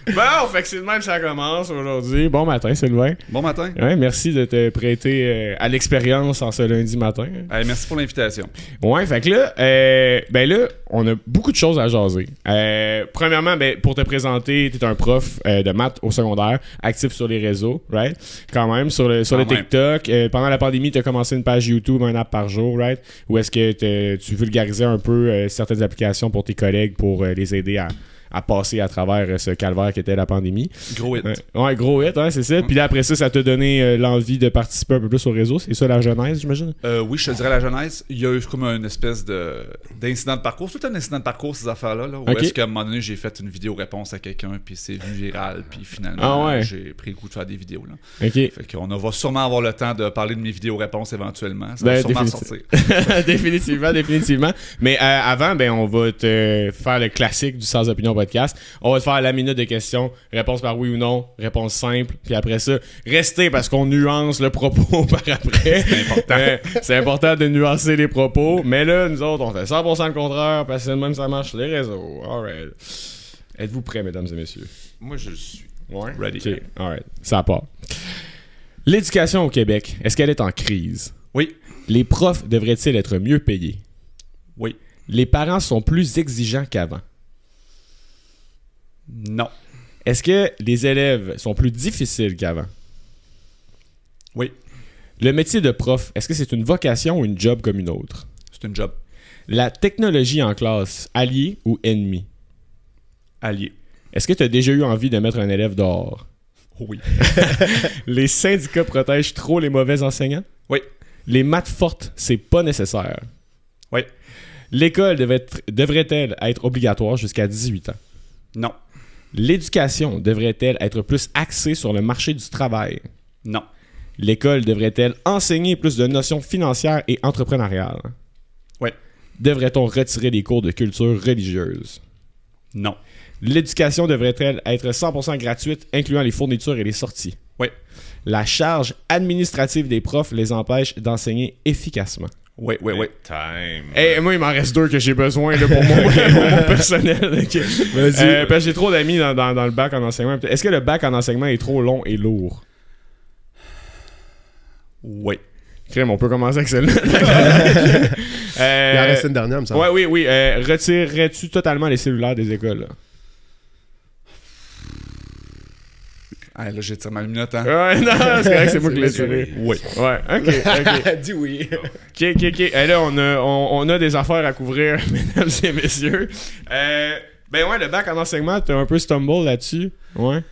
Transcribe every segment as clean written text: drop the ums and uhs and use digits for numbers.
Bon, fait que c'est de même que ça commence aujourd'hui. Bon matin, Sylvain. Bon matin. Ouais, merci de te prêter à l'expérience en ce lundi matin. Merci pour l'invitation. Ouais, fait que là, ben là, on a beaucoup de choses à jaser. Premièrement, ben, pour te présenter, t'es un prof de maths au secondaire, actif sur les réseaux, right? Quand même, sur le TikTok. Pendant la pandémie, t'as commencé une page YouTube, un app par jour, right? Où est-ce que tu vulgarisais un peu certaines applications pour tes collègues pour les aider à passer à travers ce calvaire qu'était la pandémie. Gros hit. Ouais, gros hit, hein, c'est ça. Puis là, après ça t'a donné l'envie de participer un peu plus au réseau. C'est ça la genèse, j'imagine? Oui, je te dirais la genèse. Il y a eu comme une espèce d'incident de parcours. C'est tout un incident de parcours, ces affaires-là. Où est-ce qu'à un moment donné, j'ai fait une vidéo-réponse à quelqu'un, puis c'est vu viral, puis finalement, j'ai pris le coup de faire des vidéos. Là. OK. Fait qu'on va sûrement avoir le temps de parler de mes vidéo-réponses éventuellement. Ça va sûrement sortir. définitivement. Mais avant, ben, on va te faire le classique du Sans Opinion podcast. On va te faire la minute de questions, réponse par oui ou non, réponse simple, puis après ça, restez parce qu'on nuance le propos par après. C'est important. C'est important de nuancer les propos, mais là, nous autres, on fait 100% le contraire parce que même ça marche sur les réseaux. Alright. Êtes-vous prêts, mesdames et messieurs? Moi, je le suis. Ouais? Ready. OK, alright. Ça part. L'éducation au Québec, est-ce qu'elle est en crise? Oui. Les profs devraient-ils être mieux payés? Oui. Les parents sont plus exigeants qu'avant? Non. Est-ce que les élèves sont plus difficiles qu'avant? Oui. Le métier de prof, est-ce que c'est une vocation ou une job comme une autre? C'est une job. La technologie en classe, allié ou ennemi? Allié. Est-ce que tu as déjà eu envie de mettre un élève dehors? Oui. Les syndicats protègent trop les mauvais enseignants? Oui. Les maths fortes, c'est pas nécessaire? Oui. L'école devrait-elle être obligatoire jusqu'à 18 ans? Non. L'éducation devrait-elle être plus axée sur le marché du travail? Non. L'école devrait-elle enseigner plus de notions financières et entrepreneuriales? Oui. Devrait-on retirer les cours de culture religieuse? Non. L'éducation devrait-elle être 100% gratuite, incluant les fournitures et les sorties? Oui. La charge administrative des profs les empêche d'enseigner efficacement? Oui. Time. Hey, moi, il m'en reste deux que j'ai besoin là, pour mon personnel. Okay. Vas-y. Parce que j'ai trop d'amis dans le bac en enseignement. Est-ce que le bac en enseignement est trop long et lourd? Oui. Crème, on peut commencer avec celle-là. Il en reste une dernière, me semble. Oui. Retirerais-tu totalement les cellulaires des écoles? Là? Ah, là, j'ai tiré ma minute, hein? Ouais, non, c'est vrai que c'est moi qui l'ai tiré. Oui. Ouais, ok. Dis oui. Ok. Et là, on a des affaires à couvrir, mesdames et messieurs. Ben ouais, le bac en enseignement, t'as un peu stumble là-dessus. Ouais.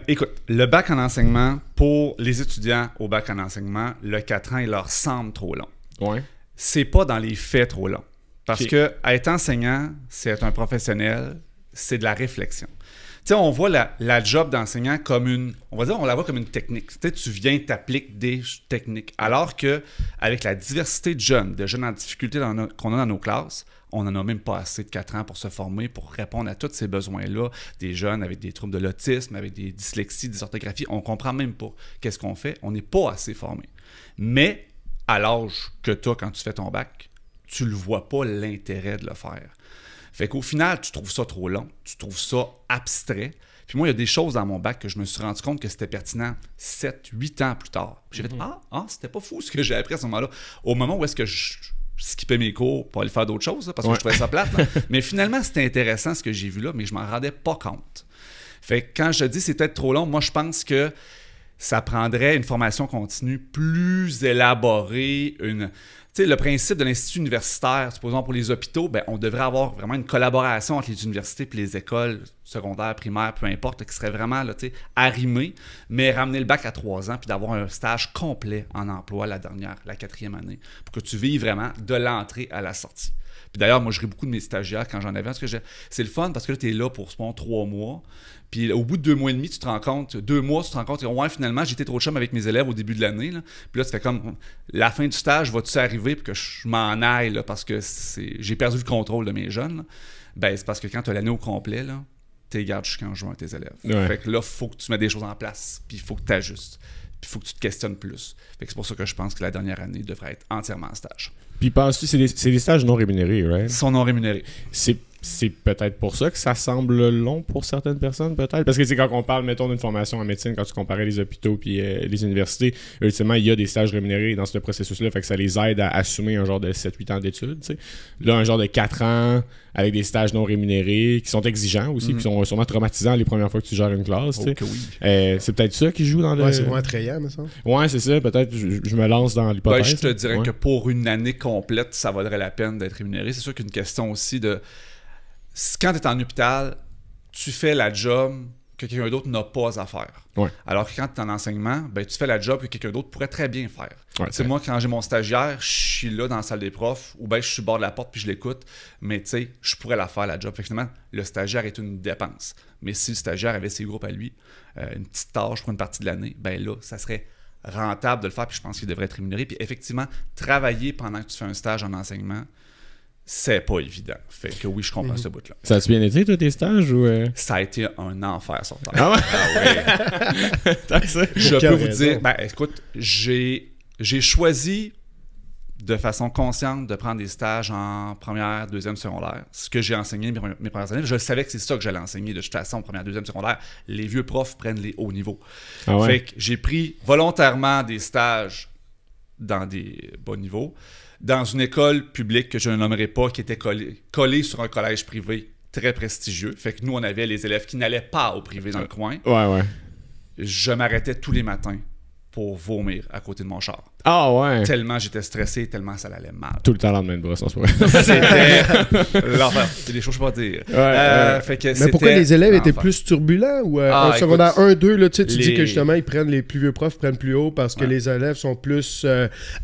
Écoute, le bac en enseignement, pour les étudiants au bac en enseignement, le 4 ans, il leur semble trop long. Ouais. C'est pas dans les faits trop long. Parce que être enseignant, c'est être un professionnel, c'est de la réflexion. Tu sais, on voit la job d'enseignant comme on la voit comme une technique. Tu sais, tu viens, t'appliques des techniques. Alors que avec la diversité de jeunes en difficulté qu'on a dans nos classes, on n'en a même pas assez de 4 ans pour se former, pour répondre à tous ces besoins-là. Des jeunes avec des troubles de l'autisme, avec des dyslexies, des orthographies, on comprend même pas qu'est-ce qu'on fait. On n'est pas assez formé. Mais à l'âge que tu as quand tu fais ton bac, tu le vois pas l'intérêt de le faire. Fait qu'au final, tu trouves ça trop long, tu trouves ça abstrait. Puis moi, il y a des choses dans mon bac que je me suis rendu compte que c'était pertinent 7-8 ans plus tard. J'ai fait c'était pas fou ce que j'ai appris à ce moment-là. Au moment où est-ce que je skippais mes cours pour aller faire d'autres choses, parce que je trouvais ça plate. Mais finalement, c'était intéressant ce que j'ai vu là, mais je m'en rendais pas compte. Fait que quand je dis c'est peut-être trop long, moi, je pense que ça prendrait une formation continue plus élaborée, Tu sais, le principe de l'institut universitaire, supposons pour les hôpitaux, ben, on devrait avoir vraiment une collaboration entre les universités et les écoles secondaires, primaires, peu importe, qui serait vraiment là, arrimée, mais ramener le bac à 3 ans puis d'avoir un stage complet en emploi la 4e année, pour que tu vives vraiment de l'entrée à la sortie. Puis d'ailleurs, moi, je ris beaucoup de mes stagiaires quand j'en avais, parce que c'est le fun, parce que là, tu es là pour 3 mois. Puis au bout de 2 mois et demi, tu te rends compte, 2 mois, tu te rends compte, ouais, finalement, j'étais trop chum avec mes élèves au début de l'année. Là. Puis là, tu fais comme, la fin du stage, va-tu arriver pour que je m'en aille là, parce que j'ai perdu le contrôle de mes jeunes? Là. Ben, c'est parce que quand tu as l'année au complet, tu les gardes jusqu'en juin tes élèves. Ouais. Fait que là, il faut que tu mettes des choses en place, puis il faut que tu ajustes, puis il faut que tu te questionnes plus. Fait que c'est pour ça que je pense que la dernière année devrait être entièrement en stage. Puis penses-tu, c'est des stages non rémunérés, right? Ils sont non rémunérés. c'est peut-être pour ça que ça semble long pour certaines personnes, peut-être. Parce que quand on parle, mettons, d'une formation en médecine, quand tu comparais les hôpitaux puis les universités, ultimement, il y a des stages rémunérés dans ce processus-là, fait que ça les aide à assumer un genre de 7-8 ans d'études, tu sais. Là, un genre de 4 ans avec des stages non rémunérés qui sont exigeants aussi, puis qui sont sûrement traumatisants les premières fois que tu gères une classe, tu sais. Oui. C'est peut-être ça qui joue dans le... Ouais, c'est moins attrayant, me semble. Ouais, c'est ça. Peut-être je me lance dans l'hypothèse. Je te dirais que pour une année complète, ça vaudrait la peine d'être rémunéré. C'est sûr qu'une question aussi de... Quand tu es en hôpital, tu fais la job que quelqu'un d'autre n'a pas à faire. Ouais. Alors que quand tu es en enseignement, ben, tu fais la job que quelqu'un d'autre pourrait très bien faire. Ouais, moi, quand j'ai mon stagiaire, je suis là dans la salle des profs ou ben, je suis au bord de la porte puis je l'écoute, mais tu sais, je pourrais la faire la job. Fait que finalement, le stagiaire est une dépense. Mais si le stagiaire avait ses groupes à lui, une petite tâche pour une partie de l'année, ben là, ça serait rentable de le faire puis je pense qu'il devrait être rémunéré. Puis effectivement, travailler pendant que tu fais un stage en enseignement, c'est pas évident. Fait que oui, je comprends ce bout-là. Ça a-tu bien été, toi, tes stages? Ou Ça a été un enfer sur terre. Ah ouais? Je peux vous dire, ben écoute, j'ai choisi de façon consciente de prendre des stages en première, deuxième, secondaire. Ce que j'ai enseigné mes premières années, je savais que c'est ça que j'allais enseigner de toute façon, première, deuxième, secondaire. Les vieux profs prennent les hauts niveaux. Ah ouais? Fait que j'ai pris volontairement des stages dans des bas niveaux, dans une école publique que je ne nommerai pas, qui était collée sur un collège privé très prestigieux. Fait que nous, on avait les élèves qui n'allaient pas au privé dans le coin. Ouais. Je m'arrêtais tous les matins pour vomir à côté de mon char. Ah ouais? Tellement j'étais stressé, tellement ça allait mal. Tout le temps lendemain de brosse, en ce moment. C'était l'enfer. C'est des choses que je peux pas dire. Fait que mais pourquoi les élèves étaient l'enfer. plus turbulents ou en secondaire 1-2, là, tu dis que justement, ils prennent les plus vieux profs, prennent plus haut parce que les élèves sont plus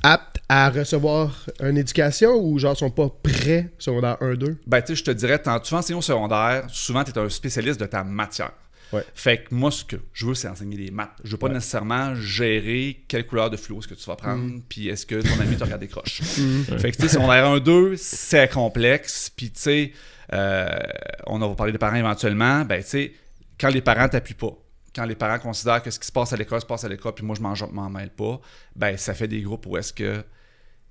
aptes à recevoir une éducation ou genre sont pas prêts secondaire 1-2? Ben, tu sais, je te dirais, tu vas enseigner au secondaire, souvent, tu es un spécialiste de ta matière. Ouais. Fait que moi, ce que je veux, c'est enseigner les maths. Je veux pas nécessairement gérer quelle couleur de fluo est-ce que tu vas prendre, puis est-ce que ton ami te regarde des croches. Fait que, tu sais, secondaire 1-2, c'est complexe, puis tu sais, on va parler des parents éventuellement, ben, tu sais, quand les parents t'appuient pas, quand les parents considèrent que ce qui se passe à l'école se passe à l'école, puis moi, je m'en mêle pas, ben, ça fait des groupes où est-ce que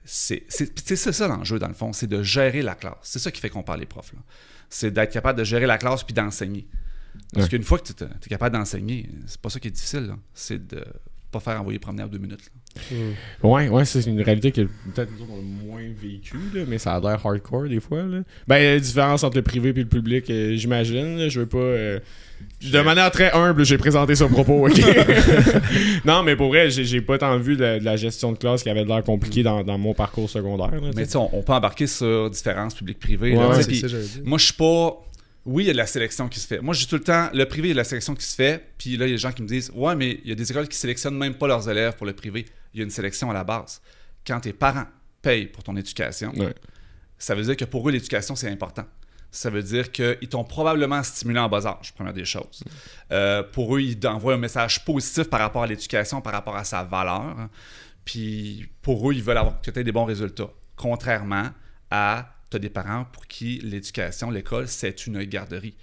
c'est ça l'enjeu, dans le fond, c'est de gérer la classe. C'est ça qui fait qu'on parle les profs, là. C'est d'être capable de gérer la classe puis d'enseigner. Parce qu'une fois que tu es capable d'enseigner, c'est pas ça qui est difficile, là. C'est de pas faire envoyer promener en 2 minutes. Ouais, c'est une réalité que peut-être nous autres on a moins vécu, là, mais ça a l'air hardcore des fois. Là. Ben, il y a une différence entre le privé et le public, j'imagine. Là, je veux pas... De manière très humble, j'ai présenté ce propos, ok? Non, mais pour vrai, j'ai pas tant vu de la gestion de classe qui avait l'air compliquée dans mon parcours secondaire. Là, mais tu sais, on peut embarquer sur différence public-privé. Ouais, c'est ça, j'avais dit. Moi, je suis pas... Oui, il y a de la sélection qui se fait. Moi, je dis tout le temps, le privé, il y a de la sélection qui se fait. Puis là, il y a des gens qui me disent, ouais, mais il y a des écoles qui sélectionnent même pas leurs élèves pour le privé. Il y a une sélection à la base. Quand tes parents payent pour ton éducation, ça veut dire que pour eux, l'éducation, c'est important. Ça veut dire qu'ils t'ont probablement stimulé en bas âge, première des choses. Pour eux, ils envoient un message positif par rapport à l'éducation, par rapport à sa valeur. Puis pour eux, ils veulent avoir que tu aies des bons résultats. Contrairement à... Tu as des parents pour qui l'éducation, l'école, c'est une garderie.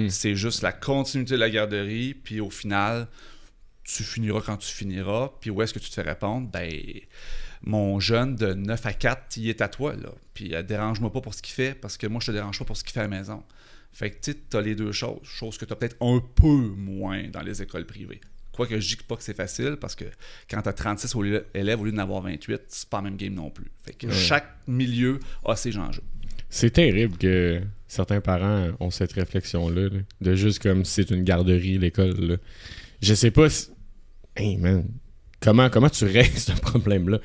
C'est juste la continuité de la garderie, puis au final, tu finiras quand tu finiras, puis où est-ce que tu te fais répondre? Ben, mon jeune de 9 à 4, il est à toi, là. Puis dérange-moi pas pour ce qu'il fait, parce que moi, je te dérange pas pour ce qu'il fait à la maison. Fait que tu as les deux choses. Chose que tu as peut-être un peu moins dans les écoles privées. Quoique je dis pas que c'est facile, parce que quand tu as 36 élèves au lieu d'en avoir 28, c'est pas le même game non plus. Fait que chaque milieu a ses enjeux. C'est terrible que certains parents ont cette réflexion-là, là, de juste comme si c'est une garderie, l'école. Là. Je sais pas si... Hey man, comment tu règles ce problème-là?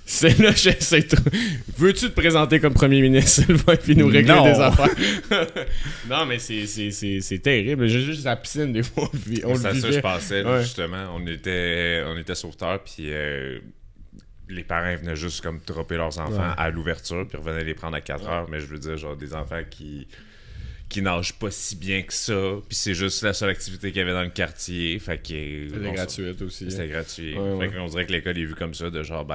C'est là, j'essaie trop... Veux-tu te présenter comme premier ministre, Sylvain, puis nous régler des affaires? Non, mais c'est terrible. J'ai juste la piscine, des fois, on le ça, vivait. Ça, je pensais, là, justement. On était sauveteurs, puis... les parents venaient juste comme dropper leurs enfants à l'ouverture puis revenaient les prendre à 4 heures, mais je veux dire genre des enfants qui nagent pas si bien que ça, puis c'est juste la seule activité qu'il y avait dans le quartier, fait que c'était gratuit aussi. C'était gratuit. Fait qu'on dirait que l'école est vue comme ça de genre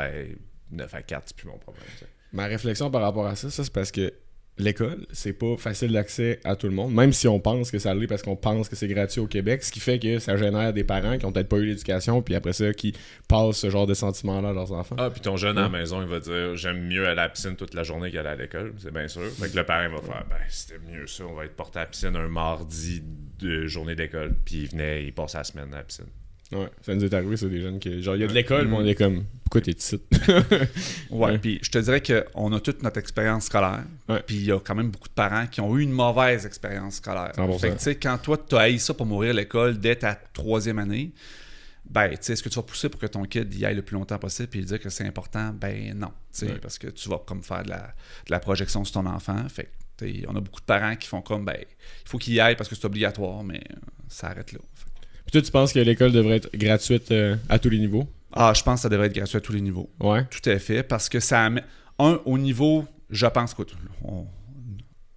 9 à 4, c'est plus mon problème. T'sais. Ma réflexion par rapport à ça c'est parce que l'école, c'est pas facile d'accès à tout le monde, même si on pense que ça l'est parce qu'on pense que c'est gratuit au Québec, ce qui fait que ça génère des parents qui ont peut-être pas eu l'éducation, puis après ça, qui passent ce genre de sentiments-là à leurs enfants. Ah, puis ton jeune à la maison, il va dire « J'aime mieux aller à la piscine toute la journée qu'aller à l'école », c'est bien sûr. Fait que le parent va faire « Ben, c'était mieux ça, on va être porté à la piscine un mardi de journée d'école », puis il passe la semaine à la piscine. Ouais, ça nous est arrivé, c'est des jeunes qui... Genre, il y a de l'école, mais on est comme... Pourquoi t'es ici? Ouais, puis je te dirais qu'on a toute notre expérience scolaire, puis il y a quand même beaucoup de parents qui ont eu une mauvaise expérience scolaire. Fait que, tu sais, quand toi, tu as haï ça pour mourir à l'école dès ta 3e année, ben, tu sais, est-ce que tu vas pousser pour que ton kid y aille le plus longtemps possible puis lui dire que c'est important? Ben non, tu sais, parce que tu vas comme faire de la projection sur ton enfant. Fait que, on a beaucoup de parents qui font comme, ben, il faut qu'il y aille parce que c'est obligatoire, mais ça arrête là. Puis toi, tu penses que l'école devrait être gratuite à tous les niveaux? Ah, je pense que ça devrait être gratuit à tous les niveaux. Ouais. Tout à fait, parce que ça amène... au niveau, je pense,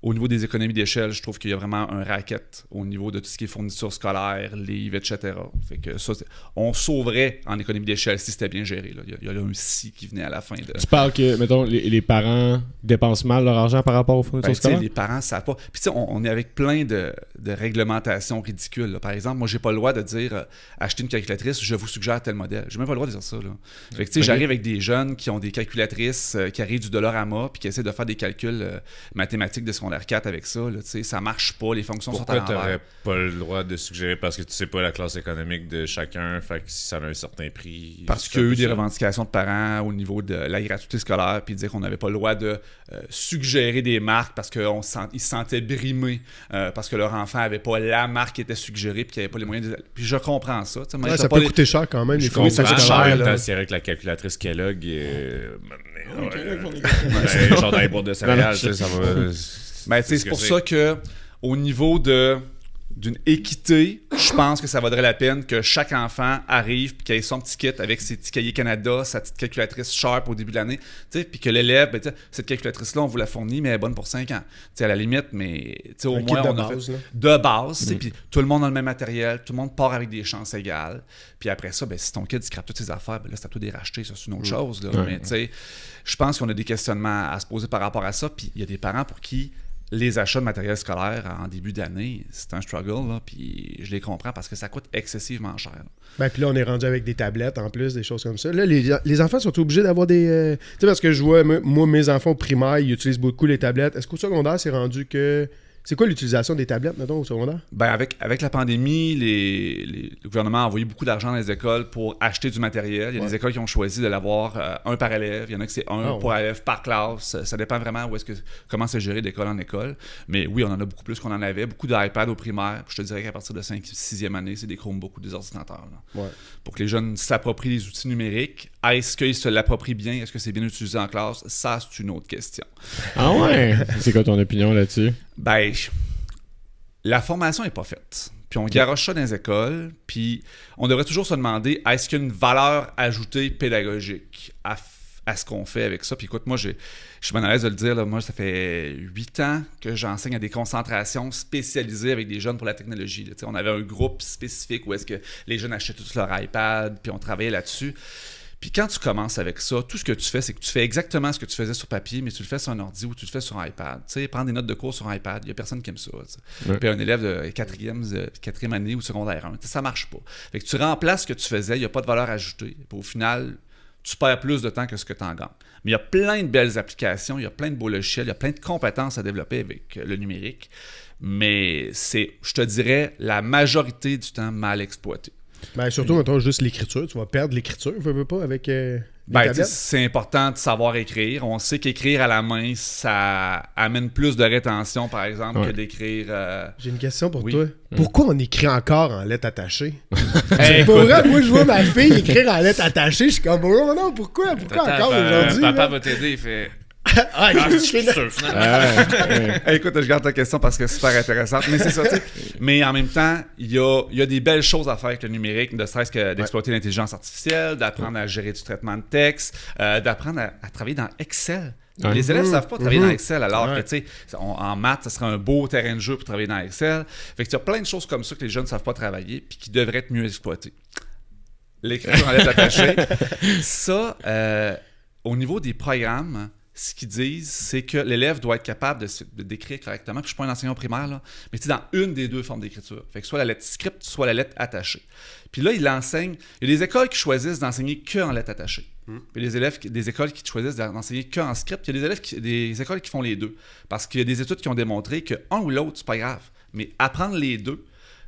au niveau des économies d'échelle, je trouve qu'il y a vraiment un racket au niveau de tout ce qui est fournitures scolaires, livres, etc. Fait que ça, on sauverait en économie d'échelle si c'était bien géré. Là. Il y a un si qui venait à la fin de... Tu parles que, mettons, les parents dépensent mal leur argent par rapport aux fournitures scolaires? Les parents ne savent pas. Puis tu sais, on est avec plein de réglementations ridicules. Là. Par exemple, moi, j'ai pas le droit de dire acheter une calculatrice, je vous suggère tel modèle. J'ai même pas le droit de dire ça. Là. Fait que tu sais, j'arrive avec des jeunes qui ont des calculatrices qui arrivent du $AMA puis qui essaient de faire des calculs mathématiques de secondaire 4 avec ça, là, ça marche pas, les fonctions sont à l'envers. Pourquoi t'aurais pas le droit de suggérer? Parce que tu sais pas la classe économique de chacun, fait que si ça a un certain prix... Parce qu'il y a eu des revendications de parents au niveau de la gratuité scolaire, puis dire qu'on n'avait pas le droit de suggérer des marques parce qu'ils se sentaient brimés, parce que leur enfant avait pas la marque qui était suggérée, puis qu'il n'y avait pas les moyens de... Puis je comprends ça. Ouais, ça peut coûter cher quand même. Je comprends cher, c'est vrai que la calculatrice Kellogg... genre dans les boîtes de céréales, ça va... Ben, c'est pour ça que au niveau d'une équité, je pense que ça vaudrait la peine que chaque enfant arrive et qu'il ait son petit kit avec ses petits cahiers Canada, sa petite calculatrice Sharp au début de l'année, puis que l'élève, ben, cette calculatrice-là, on vous la fournit, mais elle est bonne pour 5 ans. T'sais, à la limite, mais au moins, on a fait de base, puis tout le monde a le même matériel, tout le monde part avec des chances égales. Puis après ça, ben, si ton kid scrape toutes ses affaires, ben là, c'est à toi de les racheter, ça, c'est une autre chose. Là. Mais je pense qu'on a des questionnements à se poser par rapport à ça, puis il y a des parents pour qui les achats de matériel scolaire en début d'année, c'est un struggle, là, puis je les comprends parce que ça coûte excessivement cher. Ben, puis là, on est rendu avec des tablettes en plus, des choses comme ça. Là, les enfants sont obligés d'avoir des... tu sais, parce que je vois, moi, mes enfants au primaire, ils utilisent beaucoup les tablettes. Est-ce qu'au secondaire, c'est rendu que... C'est quoi l'utilisation des tablettes, mettons, au secondaire? Ben, avec la pandémie, le gouvernement a envoyé beaucoup d'argent dans les écoles pour acheter du matériel. Il y a des écoles qui ont choisi de l'avoir un par élève. Il y en a que c'est un pour élève par classe. Ça dépend vraiment comment c'est géré d'école en école. Mais oui, on en a beaucoup plus qu'on en avait. Beaucoup d'iPad au primaire. Je te dirais qu'à partir de 5-6e année, c'est des Chromebooks ou des ordinateurs. Pour que les jeunes s'approprient les outils numériques. Est-ce qu'ils se l'approprient bien? Est-ce que c'est bien utilisé en classe? Ça, c'est une autre question. Ah ouais? C'est quoi ton opinion là-dessus? Ben, la formation n'est pas faite. Puis on garoche ça dans les écoles, puis on devrait toujours se demander, est-ce qu'il y a une valeur ajoutée pédagogique à ce qu'on fait avec ça? Puis écoute, moi, je suis bien à l'aise de le dire, là, moi, ça fait 8 ans que j'enseigne à des concentrations spécialisées avec des jeunes pour la technologie. Là. On avait un groupe spécifique où est-ce que les jeunes achetaient tous leur iPad, puis on travaillait là-dessus. Puis quand tu commences avec ça, tout ce que tu fais, c'est que tu fais exactement ce que tu faisais sur papier, mais tu le fais sur un ordi ou tu le fais sur un iPad. Tu sais, prendre des notes de cours sur un iPad, il n'y a personne qui aime ça. Puis un élève de quatrième année ou secondaire 1, ça marche pas. Fait que tu remplaces ce que tu faisais, il n'y a pas de valeur ajoutée. Puis au final, tu perds plus de temps que ce que tu en gagnes. Mais il y a plein de belles applications, il y a plein de beaux logiciels, il y a plein de compétences à développer avec le numérique. Mais c'est, je te dirais, la majorité du temps mal exploité. Ben, surtout, mettons, juste l'écriture. Tu vas perdre l'écriture, veux pas, avec c'est important de savoir écrire. On sait qu'écrire à la main, ça amène plus de rétention, par exemple, que d'écrire... J'ai une question pour toi. Pourquoi on écrit encore en lettres attachées? Pour vrai, moi, je vois ma fille écrire en lettres attachées. Je suis comme, oh, non, pourquoi encore aujourd'hui? Papa va t'aider, il fait... je suis sûr, écoute, je garde ta question parce que c'est super intéressante. Mais c'est ça, tu sais. Mais en même temps, il y a des belles choses à faire avec le numérique, ne serait-ce que d'exploiter l'intelligence artificielle, d'apprendre à gérer du traitement de texte, d'apprendre à travailler dans Excel. Les élèves ne savent pas travailler dans Excel, alors que, tu sais, en maths, ça serait un beau terrain de jeu pour travailler dans Excel. Fait que il y a plein de choses comme ça que les jeunes ne savent pas travailler puis qui devraient être mieux exploitées. L'écriture en lettres attachées. Ça, au niveau des programmes, ce qu'ils disent, c'est que l'élève doit être capable de d'écrire correctement. Puis je suis pas un enseignant primaire, là, mais tu sais, dans une des deux formes d'écriture. Fait que soit la lettre script, soit la lettre attachée. Puis là, il enseigne. Il y a des écoles qui choisissent d'enseigner qu'en lettre attachée. Puis des écoles qui choisissent d'enseigner qu'en script. Il y a des écoles qui font les deux. Parce qu'il y a des études qui ont démontré que un ou l'autre, c'est pas grave. Mais apprendre les deux,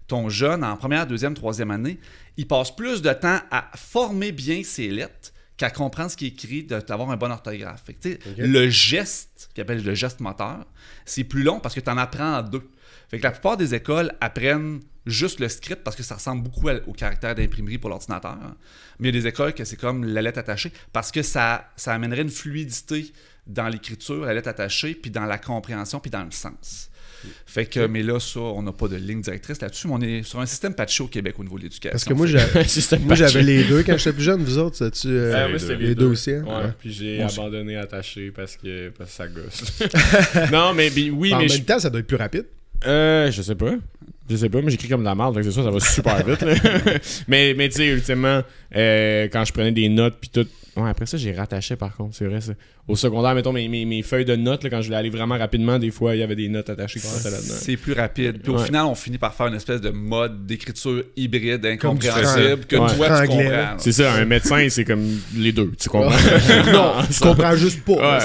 ton jeune, en première, deuxième, troisième année, il passe plus de temps à former bien ses lettres qu'à comprendre ce qui est écrit, d'avoir un bon orthographe. Fait que, le geste, qu'ils appellent le geste moteur, c'est plus long parce que tu en apprends en deux. Fait que la plupart des écoles apprennent juste le script parce que ça ressemble beaucoup au caractère d'imprimerie pour l'ordinateur. Hein. Mais il y a des écoles que c'est comme la lettre attachée parce que ça amènerait une fluidité dans l'écriture, la lettre attachée, puis dans la compréhension, puis dans le sens. Fait que, mais là, ça, on n'a pas de ligne directrice là-dessus, mais on est sur un système patché au Québec au niveau de l'éducation. Parce que moi, j'avais les deux quand j'étais plus jeune. Vous autres, ça-tu les deux aussi? Hein? Ouais, puis j'ai abandonné attaché parce que ça gosse. Non, mais oui, en mais... En même temps, ça doit être plus rapide. Je sais pas, mais j'écris comme de la merde, donc c'est ça va super vite. Là. mais tu sais, ultimement, quand je prenais des notes puis tout... Ouais, après ça, j'ai rattaché par contre, c'est vrai ça. Au secondaire, mettons, mes feuilles de notes, là, quand je voulais aller vraiment rapidement, des fois, il y avait des notes attachées qui passaient là-dedans. C'est plus rapide. Puis au final, on finit par faire une espèce de mode d'écriture hybride, incompréhensible, que toi, tu comprends. C'est ça, un médecin, c'est comme les deux, tu comprends? Non, tu comprends juste pas.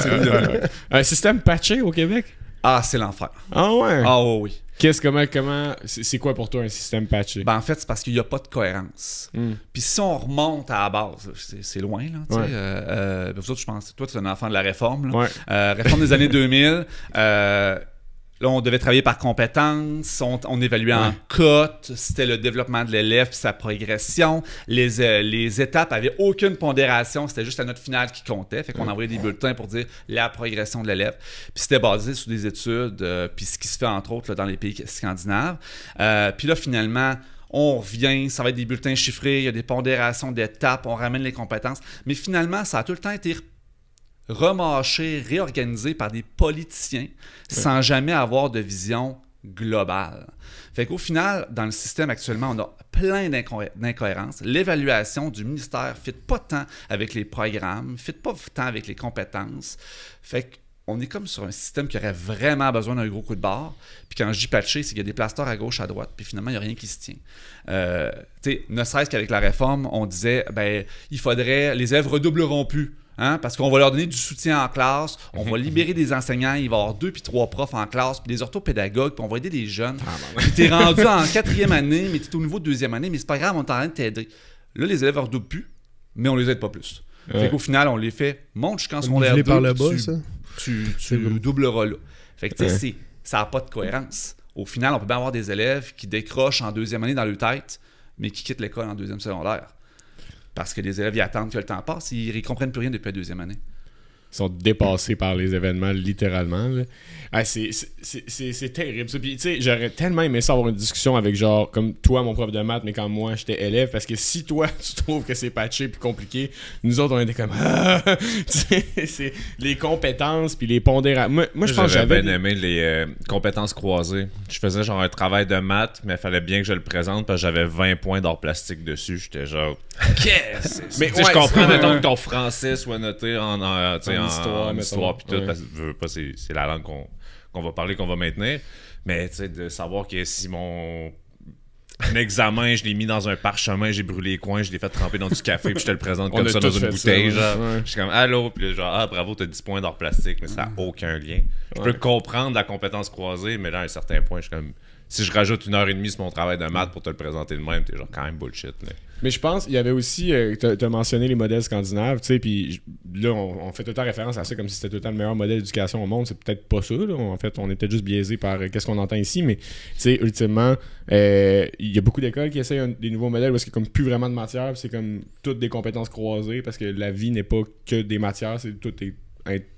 Un système patché au Québec? Ah, c'est l'enfer. Ah ouais? Ah oui. Comment c'est quoi pour toi un système patché? Ben en fait, c'est parce qu'il n'y a pas de cohérence. Puis si on remonte à la base, c'est loin, là. Vous autres, je pense, toi, tu es un enfant de la réforme. Là. Réforme des années 2000. Là, on devait travailler par compétences, on évaluait en cotes, c'était le développement de l'élève puis sa progression. Les étapes n'avaient aucune pondération, c'était juste la note finale qui comptait. Fait qu'on envoyait des bulletins pour dire la progression de l'élève. Puis c'était basé sur des études, puis ce qui se fait entre autres là, dans les pays scandinaves. Puis là, finalement, on revient, ça va être des bulletins chiffrés, il y a des pondérations d'étapes, on ramène les compétences. Mais finalement, ça a tout le temps été remâché, réorganisé par des politiciens sans jamais avoir de vision globale. Fait qu'au final, dans le système actuellement, on a plein d'incohérences. L'évaluation du ministère ne fit pas tant avec les programmes, ne fit pas tant avec les compétences. Fait qu'on est comme sur un système qui aurait vraiment besoin d'un gros coup de barre. Puis quand je dis patché, c'est qu'il y a des plasteurs à gauche, à droite, puis finalement, il n'y a rien qui se tient. Ne serait-ce qu'avec la réforme, on disait, il faudrait, les élèves redoubleront plus. Hein? Parce qu'on va leur donner du soutien en classe, on va libérer des enseignants, il va y avoir 2 puis 3 profs en classe, puis des orthopédagogues, puis on va aider des jeunes. Puis t'es rendu en 4e année, mais t'es au niveau de 2e année, mais c'est pas grave, on est en train de t'aider. Là, les élèves ne redoublent plus, mais on les aide pas plus. Fait qu'au final, on les fait, monte jusqu'en secondaire 2, par le bas, tu doubleras là. Fait que tu sais, ça n'a pas de cohérence. Au final, on peut bien avoir des élèves qui décrochent en 2e année dans leur tête, mais qui quittent l'école en 2e secondaire. Parce que les élèves, ils attendent que le temps passe, ils ne comprennent plus rien depuis la 2e année. Ils sont dépassés par les événements, littéralement. Là. Ah, c'est terrible. Puis, tu sais, j'aurais tellement aimé ça avoir une discussion avec, genre, comme toi, mon prof de maths, mais quand moi, j'étais élève, parce que si toi, tu trouves que c'est patché puis compliqué, nous autres, on était comme... c'est les compétences puis les pondérations. Moi, je pense que j'avais bien aimé les compétences croisées. Je faisais, genre, un travail de maths, mais il fallait bien que je le présente, parce que j'avais 20 points d'art plastique dessus. J'étais genre... Qu'est-ce que c'est? Mais je comprends, mettons, que ton français soit noté en histoire puis tout, parce que c'est la langue qu'on va parler, qu'on va maintenir. Mais tu sais, de savoir que si mon examen, je l'ai mis dans un parchemin, j'ai brûlé les coins, je l'ai fait tremper dans du café, puis je te le présente comme ça dans une bouteille. Genre. Je suis comme allô, puis genre bravo, t'as 10 points d'or plastique, mais ça n'a aucun lien. Je peux comprendre la compétence croisée, mais là, à un certain point, je suis comme si je rajoute 1h30 sur mon travail de maths pour te le présenter de même, t'es genre quand même bullshit. Là. Mais je pense, il y avait aussi, t'as mentionné les modèles scandinaves, tu sais, puis là, on fait tout le temps référence à ça comme si c'était tout le temps le meilleur modèle d'éducation au monde. C'est peut-être pas ça, là. En fait, on était juste biaisé par qu'est-ce qu'on entend ici, mais tu sais, ultimement, il y a beaucoup d'écoles qui essayent des nouveaux modèles parce qu'il n'y a comme plus vraiment de matière, c'est comme toutes des compétences croisées parce que la vie n'est pas que des matières, tout est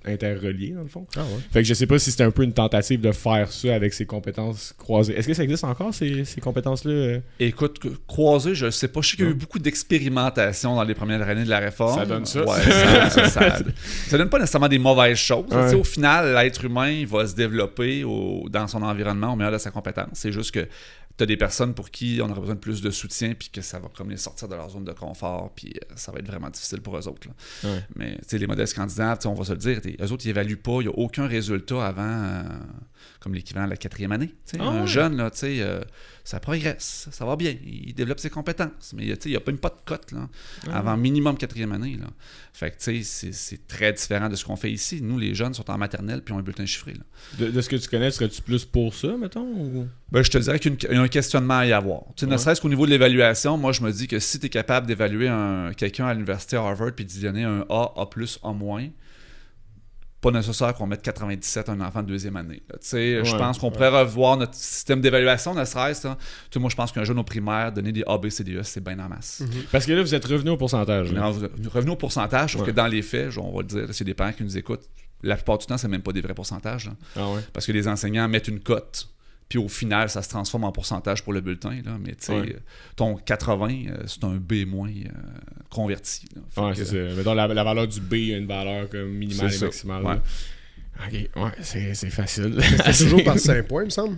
interrelié dans le fond. Ah ouais. Fait que je sais pas si c'était un peu une tentative de faire ça avec ces compétences croisées. Est-ce que ça existe encore ces compétences-là? Écoute, croisées, je sais pas. Je sais qu'il y a eu beaucoup d'expérimentation dans les premières années de la réforme. Ça donne ça? Ouais, ça donne pas nécessairement des mauvaises choses. Ouais. Au final, l'être humain va se développer dans son environnement au meilleur de sa compétence. C'est juste que tu as des personnes pour qui on aurait besoin de plus de soutien, puis que ça va comme les sortir de leur zone de confort, puis ça va être vraiment difficile pour eux autres. Là. Ouais. Mais les modestes candidats, on va se le dire, eux autres, ils évaluent pas, il n'y a aucun résultat avant, comme l'équivalent de la 4e année. Un jeune, là, ça progresse, ça va bien, il développe ses compétences, mais il n'y a pas de cote là, avant minimum 4e année. Là. Fait que c'est très différent de ce qu'on fait ici. Nous, les jeunes sont en maternelle puis ont un bulletin chiffré. Là. De ce que tu connais, serais-tu plus pour ça, mettons? Ou... Ben, je te dirais qu'il y a un questionnement à y avoir. Ne serait-ce qu'au niveau de l'évaluation, moi, je me dis que si tu es capable d'évaluer quelqu'un à l'université Harvard puis d'y donner un A, A+, A-, pas nécessaire qu'on mette 97 à un enfant de 2e année. Je pense qu'on pourrait revoir notre système d'évaluation, ne serait-ce. Moi, je pense qu'un jeune au primaire, donner des A, B, C, D, E, c'est bien en masse. Parce que là, vous êtes revenu au pourcentage. Revenu au pourcentage, sauf que dans les faits, on va le dire, s'il y a des parents qui nous écoutent, la plupart du temps, c'est même pas des vrais pourcentages. Parce que les enseignants mettent une cote, puis au final, ça se transforme en pourcentage pour le bulletin. Là. Mais tu sais, ton 80, c'est un B- converti. Ouais, c'est ça. Mettons, la valeur du B a une valeur comme minimale et maximale. Ouais. OK, c'est facile. C'était toujours par 5 points, il me semble.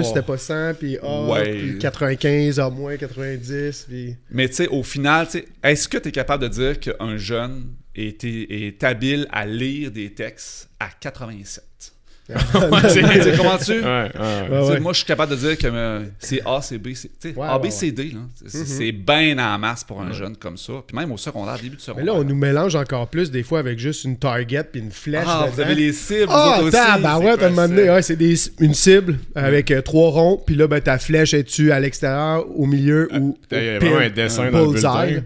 C'était pas 100, puis puis 95, A-, 90. Puis... Mais tu sais, au final, est-ce que tu es capable de dire qu'un jeune est habile à lire des textes à 87? Comprends-tu? Moi, je suis capable de dire que c'est A, c'est B, A, B, C, D. C'est bien en masse pour un jeune comme ça. Puis même au secondaire, début de secondaire. Mais là, on nous mélange encore plus des fois avec juste une target puis une flèche. Vous avez les cibles, vous autres aussi. T'as demandé, c'est une cible avec 3 ronds. Puis là, ta flèche est-tu à l'extérieur, au milieu ou il y a vraiment un dessin dans le bulletin.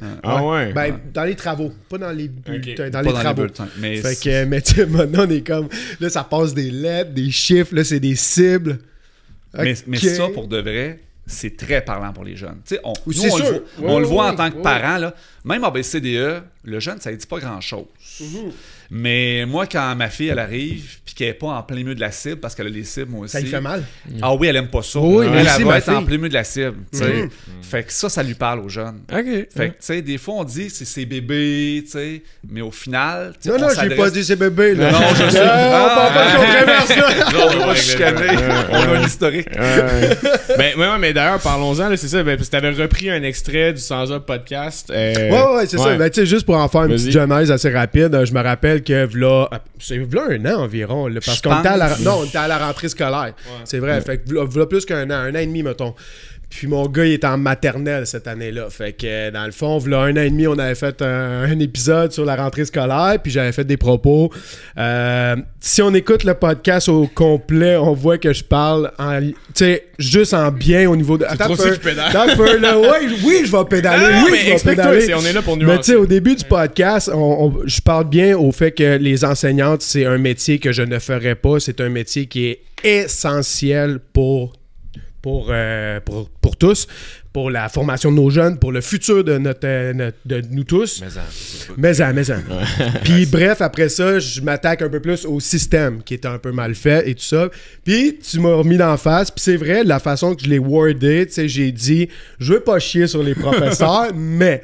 Dans les travaux, pas dans les bulletins, dans les travaux. Mais tu sais, maintenant, on est comme... Là, ça passe des lettres, des chiffres, là, c'est des cibles. Mais ça, pour de vrai, c'est très parlant pour les jeunes. On le voit en tant que parent. Là, même ABCDE, le jeune, ça ne dit pas grand-chose. Mais moi, quand ma fille, elle arrive, puis qu'elle n'est pas en plein milieu de la cible, parce qu'elle a les cibles, moi aussi. Ça lui fait mal. Ah oui, elle aime pas ça. Oui, elle va être en plein milieu de la cible. Fait que ça lui parle aux jeunes. OK. Fait que, tu sais, des fois, on dit que c'est ses bébés, tu sais, mais au final... Non, je n'ai pas dit ses bébés, là. Non, je sais. On va pas chicaner. On a un historique. Mais d'ailleurs, parlons-en, c'est ça. Tu avais repris un extrait du Sans Up podcast. Ouais, c'est ça. Ben, tu sais, juste pour en faire une petite genèse assez rapide, je me rappelle que c'est v'là un an environ, là, parce qu'on était à la rentrée scolaire. C'est vrai. Fait que v'là plus qu'un an et demi, mettons. Puis mon gars, il était en maternelle cette année-là. Fait que dans le fond, v'là 1 an et demi, on avait fait un épisode sur la rentrée scolaire, puis j'avais fait des propos. Si on écoute le podcast au complet, on voit que je parle juste en bien au niveau de... Attends que je pédale. Oui, je vais pédaler. Je vais pédaler. On est là pour nuancer. Mais tu sais, au début du podcast, je parle bien au fait que les enseignantes, c'est un métier que je ne ferais pas. C'est un métier qui est essentiel pour tous, pour la formation de nos jeunes, pour le futur de nous tous. Mais. Puis bref, après ça, je m'attaque un peu plus au système qui était un peu mal fait et tout ça. Puis tu m'as remis d'en face. Puis c'est vrai, la façon que je l'ai wordé, tu sais, j'ai dit, je veux pas chier sur les professeurs, mais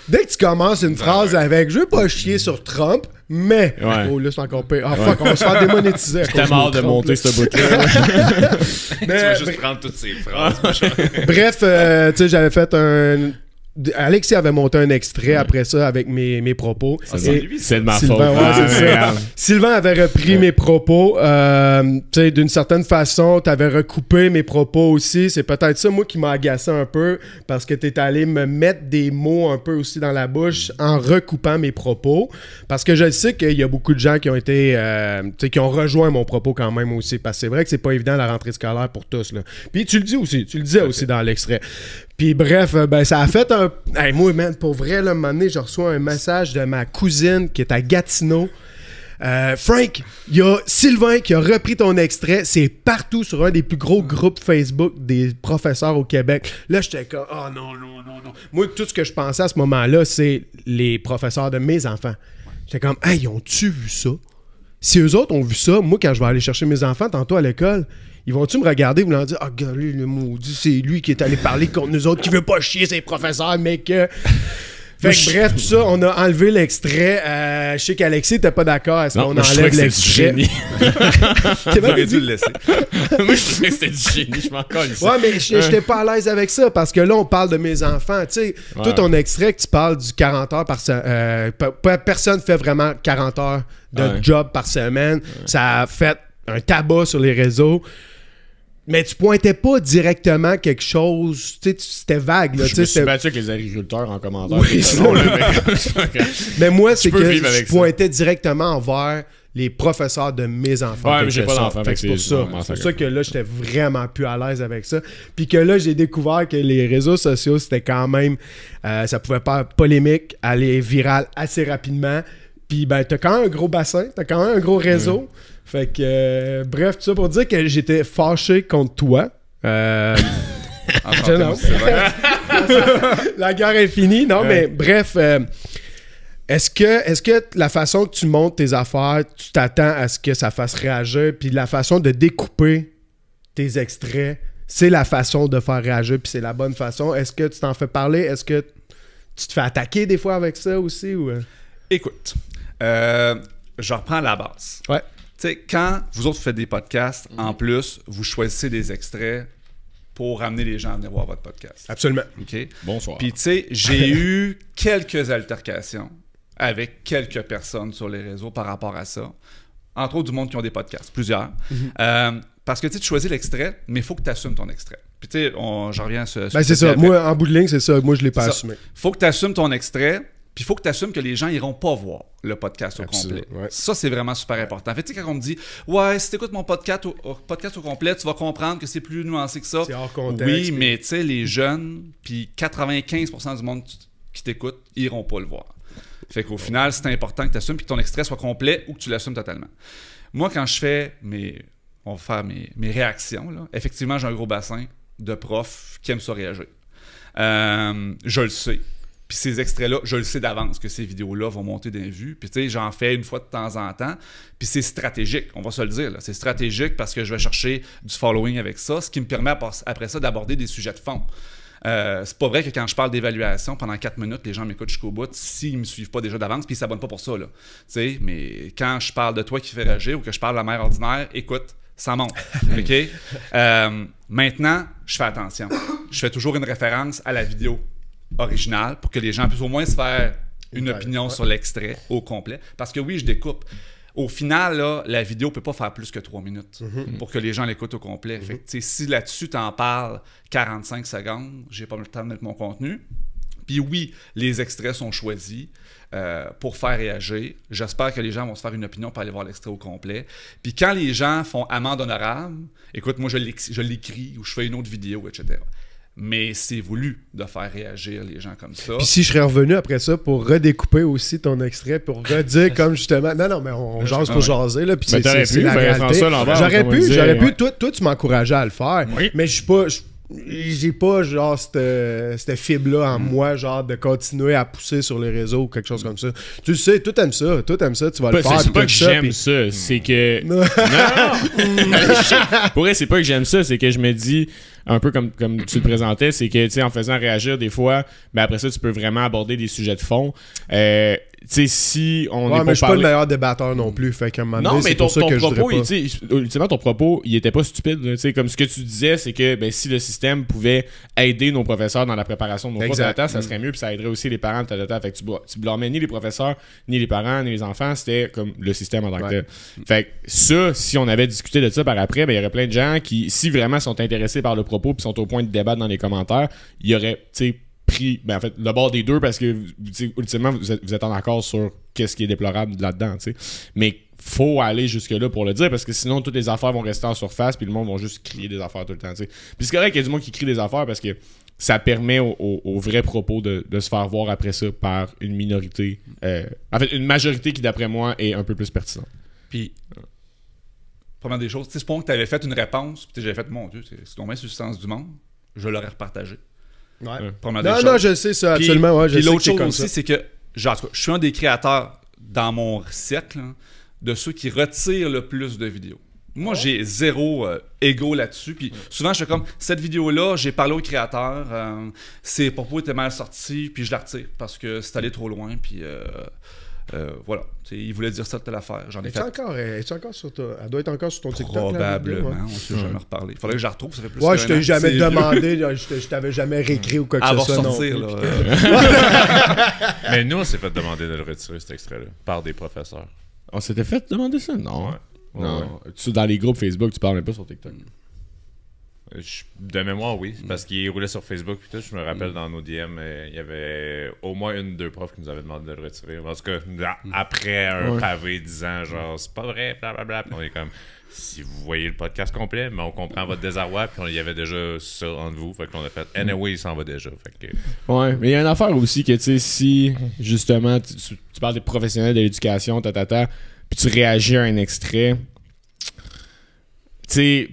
dès que tu commences une phrase avec, je veux pas chier sur Trump, mais... Oh, là, c'est encore pire. Ah, fuck, on va se faire démonétiser. J'étais marre de monter ce bout-là. Tu vas juste prendre toutes ces phrases. Bref, tu sais, j'avais fait un... Alexis avait monté un extrait après ça avec mes propos. C'est de ma faute. Sylvain avait repris mes propos. D'une certaine façon, tu avais recoupé mes propos aussi. C'est peut-être ça, moi, qui m'a agacé un peu parce que tu es allé me mettre des mots un peu aussi dans la bouche en recoupant mes propos. Parce que je sais qu'il y a beaucoup de gens qui ont été qui ont rejoint mon propos quand même aussi. Parce que c'est vrai que c'est pas évident la rentrée scolaire pour tous. Là. Puis tu le dis aussi, tu le disais aussi dans l'extrait. Puis bref, ça a fait un... Hey, moi, man, pour vrai, là, un moment donné, je reçois un message de ma cousine qui est à Gatineau. Frank, il y a Sylvain qui a repris ton extrait. C'est partout sur un des plus gros groupes Facebook des professeurs au Québec. Là, j'étais comme, oh non. Moi, tout ce que je pensais à ce moment-là, c'est les professeurs de mes enfants. J'étais comme, hey, ont-tu vu ça? Si eux autres ont vu ça, moi, quand je vais aller chercher mes enfants tantôt à l'école... Ils vont-tu me regarder et me dire « Ah, gars, lui, le maudit, c'est lui qui est allé parler contre nous autres, qui veut pas chier ses professeurs, mais que... » Fait que bref, tout ça, on a enlevé l'extrait. Je sais qu'Alexis t'es pas d'accord. Est-ce qu'on enlève l'extrait? J'aurais dû le laisser. Moi, je trouvais que c'était du génie. Je m'en colle ici. Ouais, mais j'étais pas à l'aise avec ça parce que là, on parle de mes enfants. Tu sais, tout ton extrait que tu parles du 40 heures par semaine. Personne fait vraiment 40 heures de job par semaine. Ça a fait un tabac sur les réseaux. Mais tu pointais pas directement quelque chose, tu sais, c'était vague. Là, je me suis battu avec les agriculteurs en commentaire. Oui, mais moi, c'est que je pointais directement envers les professeurs de mes enfants. Ouais, mais j'ai pas d'enfants. C'est pour ça. C'est pour ça que là, j'étais vraiment plus à l'aise avec ça. Puis que là, j'ai découvert que les réseaux sociaux, c'était quand même... ça pouvait pas être polémique, aller viral assez rapidement. Puis ben, t'as quand même un gros bassin, t'as quand même un gros réseau. Fait que, bref, tout ça pour dire que j'étais fâché contre toi. La guerre est finie. Non, mais bref, est-ce que la façon que tu montes tes affaires, tu t'attends à ce que ça fasse réagir, puis la façon de découper tes extraits, c'est la façon de faire réagir, puis c'est la bonne façon. Est-ce que tu t'en fais parler? Est-ce que tu te fais attaquer des fois avec ça aussi? Ou... Écoute, je reprends la base. Ouais. Tu sais, quand vous autres faites des podcasts, en plus, vous choisissez des extraits pour amener les gens à venir voir votre podcast. Absolument. OK? Bonsoir. Puis, tu sais, j'ai eu quelques altercations avec quelques personnes sur les réseaux par rapport à ça. Entre autres, du monde qui ont des podcasts, plusieurs. Parce que tu choisis l'extrait, mais il faut que tu assumes ton extrait. Puis, tu sais, je reviens à ce... Ben, c'est ça. Moi, en bout de ligne, c'est ça. Moi, je l'ai pas assumé. Il faut que tu assumes ton extrait. Puis il faut que tu assumes que les gens iront pas voir le podcast au complet. Ouais. Ça, c'est vraiment super important. En fait, tu sais, quand on me dit « Ouais, si tu écoutes mon podcast au complet, tu vas comprendre que c'est plus nuancé que ça. » C'est hors contexte. Oui, mais tu sais, les jeunes, puis 95% du monde qui t'écoute, iront pas le voir. Fait qu'au final, c'est important que tu assumes puis que ton extrait soit complet ou que tu l'assumes totalement. Moi, quand je fais on va faire mes réactions, là, effectivement, j'ai un gros bassin de profs qui aiment ça réagir. Je le sais. Puis ces extraits-là, je le sais d'avance que ces vidéos-là vont monter d'un vues. Puis tu sais, j'en fais une fois de temps en temps. Puis c'est stratégique, on va se le dire. Là. C'est stratégique parce que je vais chercher du following avec ça, ce qui me permet après ça d'aborder des sujets de fond. C'est pas vrai que quand je parle d'évaluation, pendant 4 minutes, les gens m'écoutent jusqu'au bout s'ils me suivent pas déjà d'avance, puis ils s'abonnent pas pour ça. Là. T'sais, mais quand je parle de toi qui fais réagir ou que je parle de la mère ordinaire, écoute, ça monte. OK? Maintenant, je fais attention. Je fais toujours une référence à la vidéo originale pour que les gens puissent au moins se faire une opinion sur l'extrait au complet. Parce que oui, je découpe. Au final, là, la vidéo ne peut pas faire plus que 3 minutes pour que les gens l'écoutent au complet. Fait que, si là-dessus, tu en parles 45 secondes, j'ai pas le temps de mettre mon contenu. Puis oui, les extraits sont choisis pour faire réagir. J'espère que les gens vont se faire une opinion pour aller voir l'extrait au complet. Puis quand les gens font amende honorable, écoute, moi, je l'écris ou je fais une autre vidéo, etc. Mais c'est voulu de faire réagir les gens comme ça. Puis si je serais revenu après ça pour redécouper aussi ton extrait, pour redire comme justement... Non, mais on jase pour jaser, là, puis c'est la réalité. J'aurais pu. Toi, tu m'encourageais à le faire, mais je suis pas... J'ai pas genre cette fibre-là en moi, genre de continuer à pousser sur les réseaux ou quelque chose comme ça. Tu le sais, toi t'aimes ça, tu vas le faire. C'est pas que j'aime ça, c'est que... Non! Pour vrai, c'est pas que j'aime ça, c'est que je me dis, un peu comme tu le présentais, c'est que, tu sais, en faisant réagir des fois, ben après ça, tu peux vraiment aborder des sujets de fond. Tu sais, si on est mais je suis pas le meilleur débatteur non plus, fait qu'à un moment donné, c'est pour ça que je dirais pas. Ultimement, ton propos, il était pas stupide. Tu sais, comme ce que tu disais, c'est que ben, si le système pouvait aider nos professeurs dans la préparation de nos cours de temps, ça serait mieux, puis ça aiderait aussi les parents de temps. Fait que tu blâmais ni les professeurs, ni les parents, ni les enfants, c'était comme le système en tant que tel. Fait que ça, si on avait discuté de ça par après, ben il y aurait plein de gens qui, si vraiment sont intéressés par le propos puis sont au point de débattre dans les commentaires, il y aurait, tu sais, pris, ben en fait, le bord des deux parce que, ultimement, vous êtes en accord sur qu'est-ce qui est déplorable là-dedans, tu sais. Mais faut aller jusque-là pour le dire parce que sinon, toutes les affaires vont rester en surface puis le monde va juste crier des affaires tout le temps, tu sais. Puis c'est correct qu'il y a du monde qui crie des affaires parce que ça permet aux vrais propos de se faire voir après ça par une minorité. En fait, une majorité qui, d'après moi, est un peu plus pertinente. Puis, première des choses, tu sais, c'est pas que tu avais fait une réponse puis j'avais fait, mon Dieu, c'est tombé sur le sens du monde, je l'aurais repartagé. Ouais. Non, je sais ça, absolument. Ouais, puis l'autre chose aussi, c'est que genre, je suis un des créateurs dans mon cercle de ceux qui retirent le plus de vidéos. Moi, j'ai zéro ego là-dessus. Puis souvent, je fais comme, cette vidéo-là, j'ai parlé au créateur, ses propos étaient mal sortis, puis je la retire parce que c'est allé trop loin. Puis voilà. Il voulait dire ça de telle affaire. J'en ai fait. Encore sur elle doit être encore sur ton TikTok. Probablement. On ne s'est jamais reparlé. Il faudrait que je la retrouve. Ça fait plus ouais, je t'ai jamais demandé. Je t'avais jamais réécrit ou quoi que ce soit. Sortir, non. Mais nous, on s'est fait demander de le retirer, cet extrait-là, par des professeurs. On s'était fait demander ça? Non. Ouais. Non. Dans les groupes Facebook, tu parles même pas sur TikTok. De mémoire, oui. Parce qu'il roulait sur Facebook. Puis tout, je me rappelle dans nos DM, il y avait au moins une ou deux profs qui nous avaient demandé de le retirer. Parce que après un pavé disant genre c'est pas vrai, blablabla. Puis on est comme si vous voyez le podcast complet, mais on comprend votre désarroi. Puis il y avait déjà ça entre vous. Fait qu'on a fait anyway, il s'en va déjà. Fait que... Ouais, mais il y a une affaire aussi que tu sais, si justement tu parles des professionnels de l'éducation, puis tu réagis à un extrait. Tu sais,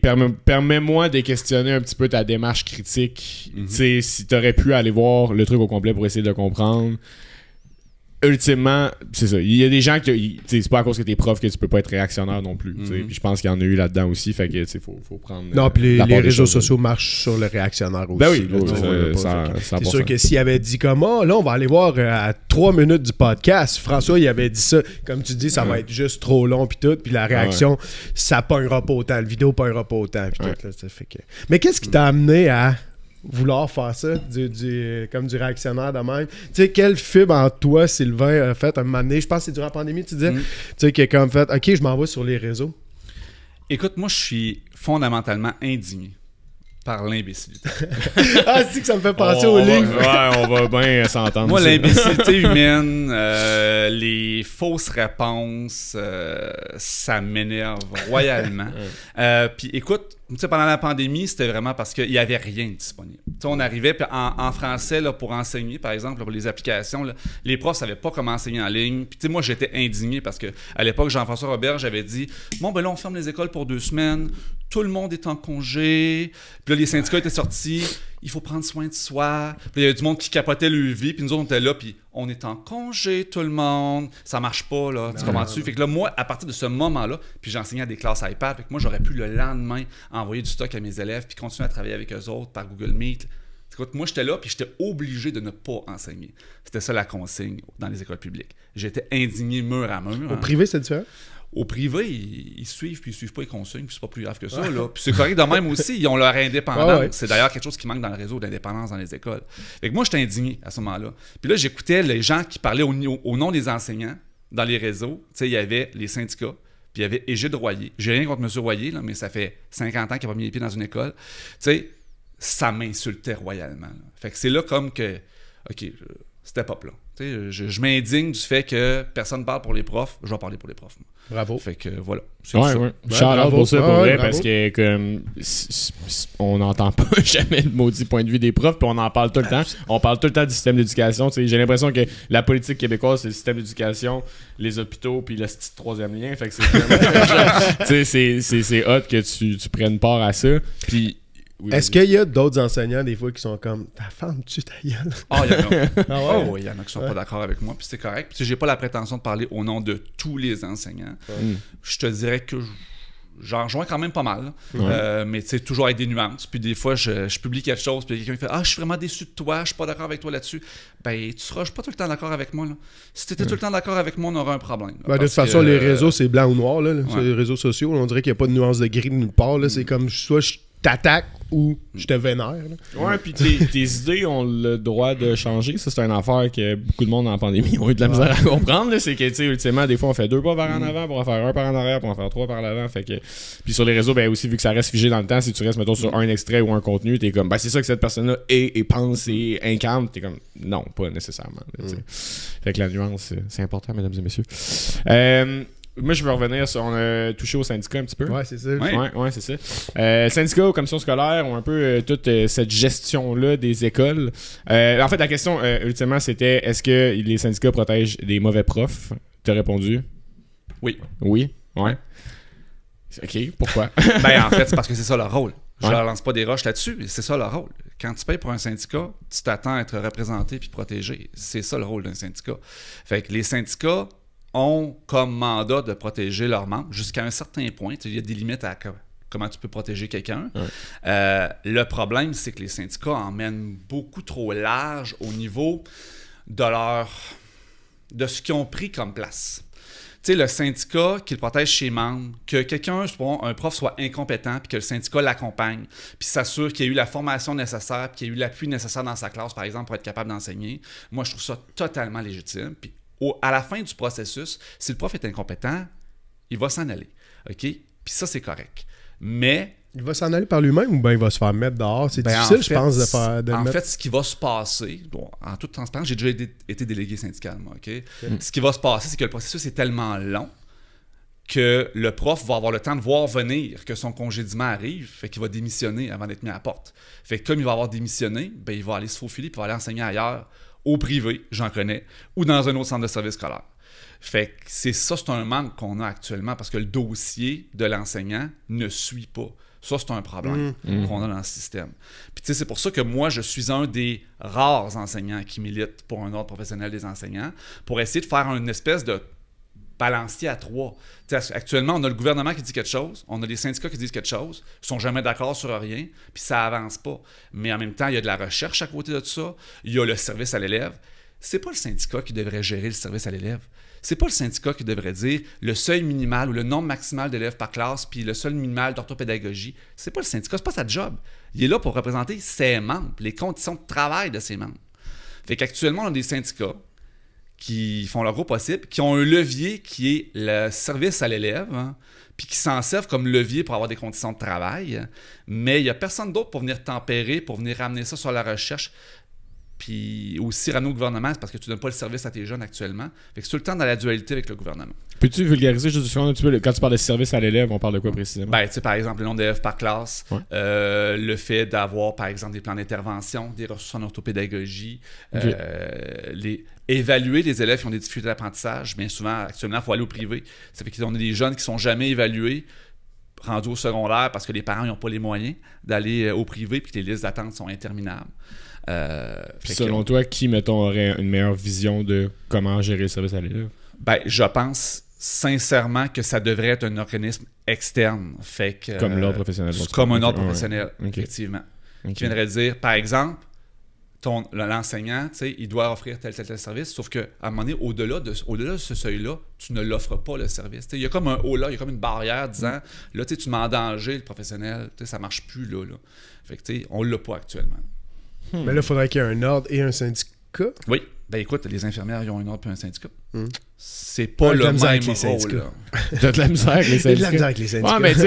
permets-moi de questionner un petit peu ta démarche critique. Tu sais, si t'aurais pu aller voir le truc au complet pour essayer de comprendre. Ultimement, c'est ça. Il y a des gens qui, c'est pas à cause que t'es prof que tu peux pas être réactionnaire non plus. Puis je pense qu'il y en a eu là-dedans aussi. Fait que faut prendre. Non, puis les réseaux sociaux marchent sur le réactionnaire aussi. Ben oui, c'est sûr que s'il avait dit comme là, on va aller voir à 3 minutes du podcast. François, il avait dit ça. Comme tu dis, ça va être juste trop long puis tout. Puis la réaction, ça pognera pas autant. La vidéo pognera pas autant. Puis tout, là, ça fait que... Mais qu'est-ce qui t'a amené à vouloir faire ça, comme du réactionnaire de même? Tu sais, quelle fibre en toi, Sylvain, a fait un moment donné? Je pense que c'est durant la pandémie, tu disais. Tu sais, qui a comme fait, OK, je m'en vais sur les réseaux. Écoute, moi, je suis fondamentalement indigné par l'imbécilité. C'est que ça me fait penser aux lignes. On va bien s'entendre. Moi, l'imbécilité humaine, les fausses réponses, ça m'énerve royalement. Puis écoute, pendant la pandémie, c'était vraiment parce qu'il n'y avait rien de disponible. On arrivait en français là, pour enseigner, par exemple, là, pour les applications, là, les profs ne savaient pas comment enseigner en ligne. Puis moi, j'étais indigné parce qu'à l'époque, Jean-François Roberge avait dit « Bon, ben là, on ferme les écoles pour 2 semaines. Tout le monde est en congé. » Puis là, les syndicats étaient sortis. Il faut prendre soin de soi. Puis il y avait du monde qui capotait leur vie. Puis nous autres, on était là. Puis on est en congé, tout le monde. Ça marche pas, là. Tu comprends-tu? Fait que là, moi, à partir de ce moment-là, puis j'enseignais à des classes iPad. Fait que moi, j'aurais pu le lendemain envoyer du stock à mes élèves puis continuer à travailler avec eux autres par Google Meet. Écoute, moi, j'étais là puis j'étais obligé de ne pas enseigner. C'était ça la consigne dans les écoles publiques. J'étais indigné mur à mur. Au privé, c'est différent? Au privé, ils suivent, puis ils suivent pas les consignes, puis c'est pas plus grave que ça. Là. Puis c'est correct de même aussi, ils ont leur indépendance. C'est d'ailleurs quelque chose qui manque dans le réseau d'indépendance dans les écoles. Fait que moi, j'étais indigné à ce moment-là. Puis là, j'écoutais les gens qui parlaient au nom des enseignants dans les réseaux. Tu sais, il y avait les syndicats, puis il y avait Égide Royer. J'ai rien contre M. Royer, là, mais ça fait 50 ans qu'il n'a pas mis les pieds dans une école. Tu sais, ça m'insultait royalement. Là. Fait que c'est là comme que, OK, step up, là. Je m'indigne du fait que personne ne parle pour les profs. Je vais parler pour les profs. Moi. Bravo. Fait que voilà. Shout-out pour ça, pour vrai, parce que comme, on n'entend pas jamais le maudit point de vue des profs, puis on en parle tout le temps. On parle tout le temps du système d'éducation. J'ai l'impression que la politique québécoise, c'est le système d'éducation, les hôpitaux, puis le petit 3e lien. Fait que c'est hot que tu prennes part à ça. Puis est-ce qu'il y a d'autres enseignants, des fois, qui sont comme « Ta femme, tu ta gueule? » Ah, il y en a. Il y en a qui sont pas d'accord avec moi, puis c'est correct. Puis j'ai pas la prétention de parler au nom de tous les enseignants. Je te dirais que j'en rejoins quand même pas mal. Mais tu sais, toujours avec des nuances. Puis des fois, je publie quelque chose, puis quelqu'un fait « Ah, je suis vraiment déçu de toi, je suis pas d'accord avec toi là-dessus. » Ben, tu seras pas tout le temps d'accord avec moi. Là. Si tu étais tout le temps d'accord avec moi, on aurait un problème. De toute façon, les réseaux, c'est blanc ou noir. Là. Les réseaux sociaux, on dirait qu'il n'y a pas de nuance de gris de nulle part. Là. C'est comme soit je t'attaque ou je te vénère. Là. Ouais, puis tes idées ont le droit de changer. Ça, c'est une affaire que beaucoup de monde en pandémie ont eu de la misère à comprendre. Là. C'est que, tu sais, ultimement, des fois, on fait 2 pas par en avant pour en faire 1 par en arrière pour en faire 3 par l'avant. Fait que... Puis sur les réseaux, ben aussi, vu que ça reste figé dans le temps, si tu restes, mettons, sur un extrait ou un contenu, t'es comme, ben c'est ça que cette personne-là est et pense et incarne. T'es comme, non, pas nécessairement. Là, fait que la nuance, c'est important, mesdames et messieurs. Moi, je veux revenir sur... On a touché au syndicat un petit peu. Ouais, c'est ça. Ouais, c'est ça. Syndicats ou commissions scolaires ont un peu toute cette gestion-là des écoles. En fait, la question, ultimement, c'était est-ce que les syndicats protègent des mauvais profs? Tu as répondu? Oui. Oui? Ouais. OK, pourquoi? Ben, en fait, c'est parce que c'est ça leur rôle. Je leur lance pas des roches là-dessus, mais c'est ça leur rôle. Quand tu payes pour un syndicat, tu t'attends à être représenté puis protégé. C'est ça le rôle d'un syndicat. Fait que les syndicats ont comme mandat de protéger leurs membres jusqu'à un certain point. Il y a des limites à comment tu peux protéger quelqu'un. Le problème, c'est que les syndicats emmènent beaucoup trop large au niveau de ce qu'ils ont pris comme place. Tu sais, le syndicat qui le protège ses membres, que quelqu'un, un prof soit incompétent, puis que le syndicat l'accompagne, puis s'assure qu'il y a eu la formation nécessaire, puis qu'il y a eu l'appui nécessaire dans sa classe, par exemple, pour être capable d'enseigner. Moi, je trouve ça totalement légitime. Puis à la fin du processus, si le prof est incompétent, il va s'en aller. OK? Puis ça, c'est correct. Mais... Il va s'en aller par lui-même ou bien il va se faire mettre dehors? C'est difficile, je pense, En fait, ce qui va se passer, en toute transparence, j'ai déjà été délégué syndical, moi, OK? Ce qui va se passer, c'est que le processus est tellement long que le prof va avoir le temps de voir venir que son congédiement arrive, fait qu'il va démissionner avant d'être mis à la porte. Fait que comme il va avoir démissionné, ben, il va aller se faufiler puis il va aller enseigner ailleurs, au privé, j'en connais, ou dans un autre centre de service scolaire. Fait que c'est un manque qu'on a actuellement parce que le dossier de l'enseignant ne suit pas. Ça, c'est un problème qu'on a dans le système. Puis, tu sais, c'est pour ça que moi, je suis un des rares enseignants qui militent pour un ordre professionnel des enseignants pour essayer de faire une espèce de balancier à trois. T'sais, actuellement, on a le gouvernement qui dit quelque chose, on a les syndicats qui disent quelque chose, ils sont jamais d'accord sur rien, puis ça avance pas. Mais en même temps, il y a de la recherche à côté de tout ça, il y a le service à l'élève. C'est pas le syndicat qui devrait gérer le service à l'élève. C'est pas le syndicat qui devrait dire le seuil minimal ou le nombre maximal d'élèves par classe puis le seuil minimal d'orthopédagogie. C'est pas le syndicat, c'est pas sa job. Il est là pour représenter ses membres, les conditions de travail de ses membres. Fait qu'actuellement, on a des syndicats qui font leur gros possible, qui ont un levier qui est le service à l'élève, hein, puis qui s'en servent comme levier pour avoir des conditions de travail, mais il n'y a personne d'autre pour venir tempérer, pour venir ramener ça sur la recherche. Puis aussi ramener au gouvernement, c'est parce que tu ne donnes pas le service à tes jeunes actuellement. Fait que c'est tout le temps dans la dualité avec le gouvernement. Peux-tu vulgariser juste un petit peu, quand tu parles de service à l'élève, on parle de quoi précisément? Ben, tu sais, par exemple, le nombre d'élèves par classe, le fait d'avoir, par exemple, des plans d'intervention, des ressources en orthopédagogie, évaluer les élèves qui ont des difficultés d'apprentissage. Bien souvent, actuellement, il faut aller au privé. Ça fait qu'on a des jeunes qui ne sont jamais évalués, rendus au secondaire parce que les parents n'ont pas les moyens d'aller au privé puis que les listes d'attente sont interminables. Selon toi, qui, mettons, aurait une meilleure vision de comment gérer le service à l'élève? Ben, je pense sincèrement que ça devrait être un organisme externe. Fait que, comme l'ordre professionnel. Comme un ordre professionnel, effectivement. Qui viendrait dire, par exemple, l'enseignant, il doit offrir tel service, sauf qu'à un moment donné, au-delà de ce seuil-là, tu ne l'offres pas le service. Il y a comme un haut là, il y a comme une barrière disant, là, tu mets en danger le professionnel, ça ne marche plus là. Fait que, on ne l'a pas actuellement. Mais là, il faudrait qu'il y ait un ordre et un syndicat. Oui. Ben écoute, les infirmières, ils ont un ordre et un syndicat. C'est pas le même rôle. T'as de la misère avec les syndicats. T'as de la misère avec les syndicats. Ouais, mais tu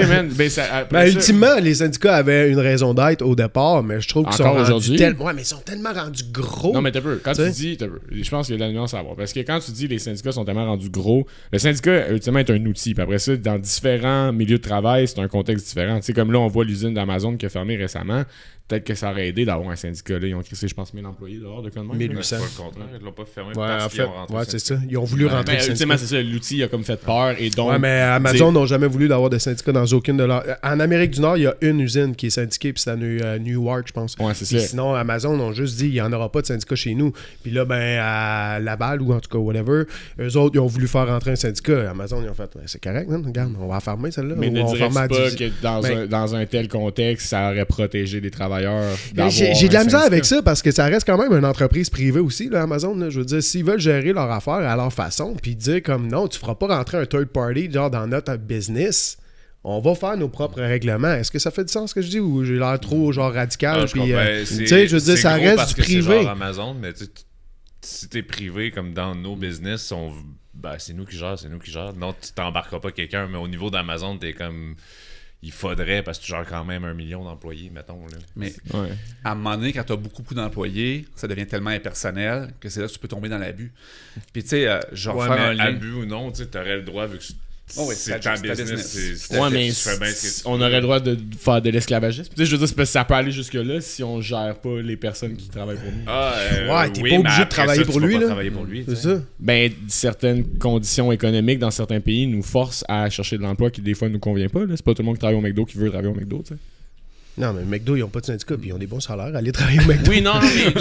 sais, man, ultimement, les syndicats avaient une raison d'être au départ, mais je trouve qu'ils sont rendus tellement... Ouais, mais ils sont tellement rendus gros. Non, mais t'as peu. Quand tu dis... Je pense qu'il y a de la nuance à avoir. Parce que quand tu dis les syndicats sont tellement rendus gros, le syndicat, ultimement, est un outil. Puis après ça, dans différents milieux de travail, c'est un contexte différent. Tu sais, comme là, on voit l'usine d'Amazon qui a fermé récemment. Peut-être que ça aurait aidé d'avoir un syndicat. Là, ils ont crissé, je pense, 1000 employés dehors de Connemara. 1800. C'est pas le contraire. Ils l'ont pas fermé parce qu'ils ont rentré. Ouais, c'est ça. Ils ont voulu rentrer le syndicat. Ultimement, c'est ça. L'outil a comme fait peur. Et donc, ouais, mais Amazon n'ont jamais voulu d'avoir de syndicats dans aucune de leurs... En Amérique du Nord, il y a une usine qui est syndiquée, puis c'est à Newark, je pense. Ouais, c'est ça. Sinon, Amazon ont juste dit, il n'y en aura pas de syndicat chez nous. Puis là, ben, à Laval, ou en tout cas, whatever, eux autres, ils ont voulu faire rentrer un syndicat. Amazon, ils ont fait, c'est correct, hein? Regarde, on va la fermer, celle-là. Mais ne dirais-tu pas que dans un tel contexte, ça aurait protégé les travailleurs? J'ai de la misère avec ça parce que ça reste quand même une entreprise privée aussi, là, Amazon. Là. Je veux dire, s'ils veulent gérer leur affaire à leur façon, puis dire comme non, tu feras pas rentrer un third party genre dans notre business, on va faire nos propres règlements. Est-ce que ça fait du sens ce que je dis ou j'ai l'air trop genre radical? Tu sais, je veux dire, ça reste du privé. C'est genre Amazon, mais si t'es privé comme dans nos business, c'est nous qui gèrent. Non, tu t'embarqueras pas quelqu'un, mais au niveau d'Amazon, t'es comme... Il faudrait, parce que tu gères quand même 1 million d'employés, mettons. Là. Mais à un moment donné, quand tu as beaucoup d'employés, ça devient tellement impersonnel que c'est là que tu peux tomber dans l'abus. Puis tu sais, je vais faire un lien. Abus ou non, tu aurais le droit, vu que c'est ta business. Mais on aurait le droit de faire de l'esclavagisme. Tu sais, je veux dire, parce que ça peut aller jusque-là si on gère pas les personnes qui travaillent pour nous. T'es pas obligé de travailler pour lui, là. C'est ça. Ben, certaines conditions économiques dans certains pays nous forcent à chercher de l'emploi qui des fois nous convient pas. Là. C'est pas tout le monde qui travaille au McDo qui veut travailler au McDo, tu sais. Non, mais McDo, ils n'ont pas de syndicat, puis ils ont des bons salaires. Allez travailler au McDo. Oui, non,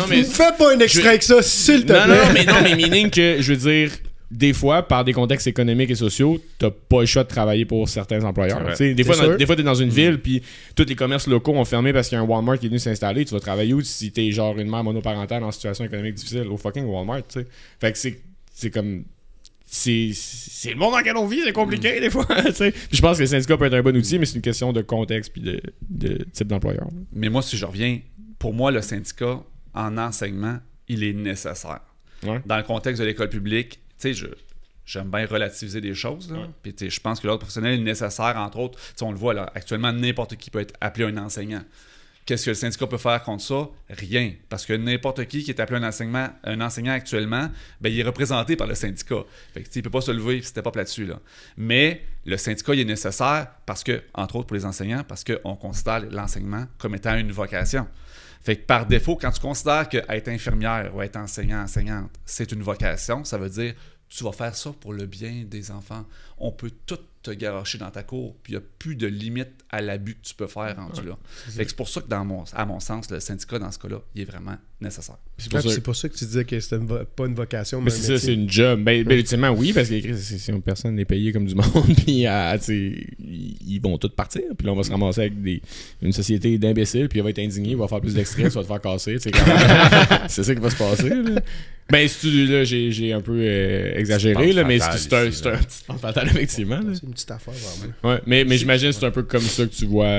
mais Fais pas un extrait avec ça, s'il te plaît. Non, mais meaning que, je veux dire, des fois, par des contextes économiques et sociaux, t'as pas le choix de travailler pour certains employeurs. Des fois, t'es dans une ville, puis tous les commerces locaux ont fermé parce qu'il y a un Walmart qui est venu s'installer. Tu vas travailler où si t'es genre une mère monoparentale en situation économique difficile? Au fucking Walmart, tu sais. Fait que c'est comme... C'est le monde dans lequel on vit, c'est compliqué des fois. Puis je pense que le syndicat peut être un bon outil, mais c'est une question de contexte puis de type d'employeur. Mais moi, si je reviens, pour moi, le syndicat en enseignement, il est nécessaire. Ouais. Dans le contexte de l'école publique, tu sais, j'aime bien relativiser des choses. Là. Puis, je pense que l'ordre professionnel est nécessaire, entre autres. On le voit, là, actuellement, n'importe qui peut être appelé un enseignant. Qu'est-ce que le syndicat peut faire contre ça? Rien. Parce que n'importe qui est appelé un enseignant actuellement, ben, il est représenté par le syndicat. Fait que, il ne peut pas se lever si c'était pas là-dessus. Là. Mais le syndicat, il est nécessaire parce que, entre autres pour les enseignants, parce qu'on considère l'enseignement comme étant une vocation. Fait que par défaut, quand tu considères qu'être infirmière ou être enseignante, c'est une vocation, ça veut dire tu vas faire ça pour le bien des enfants. On peut tout te garocher dans ta cour, puis il n'y a plus de limite à l'abus que tu peux faire rendu là. C'est pour ça que, à mon sens, le syndicat, dans ce cas-là, il est vraiment nécessaire. C'est pour ça que tu disais que c'était pas une vocation, mais c'est ça, c'est une job. Ben, ultimement, oui, parce que si une personne est payée comme du monde, puis ils vont tous partir, puis là, on va se ramasser avec une société d'imbéciles, puis elle va être indignée, il va faire plus d'extraits, tu vas te faire casser. C'est ça qui va se passer. Là. Ben, là, j'ai un peu exagéré, là, mais c'est un petit pan fatal, effectivement. C'est une petite affaire, vraiment. Ouais, mais j'imagine que c'est un peu comme ça que tu vois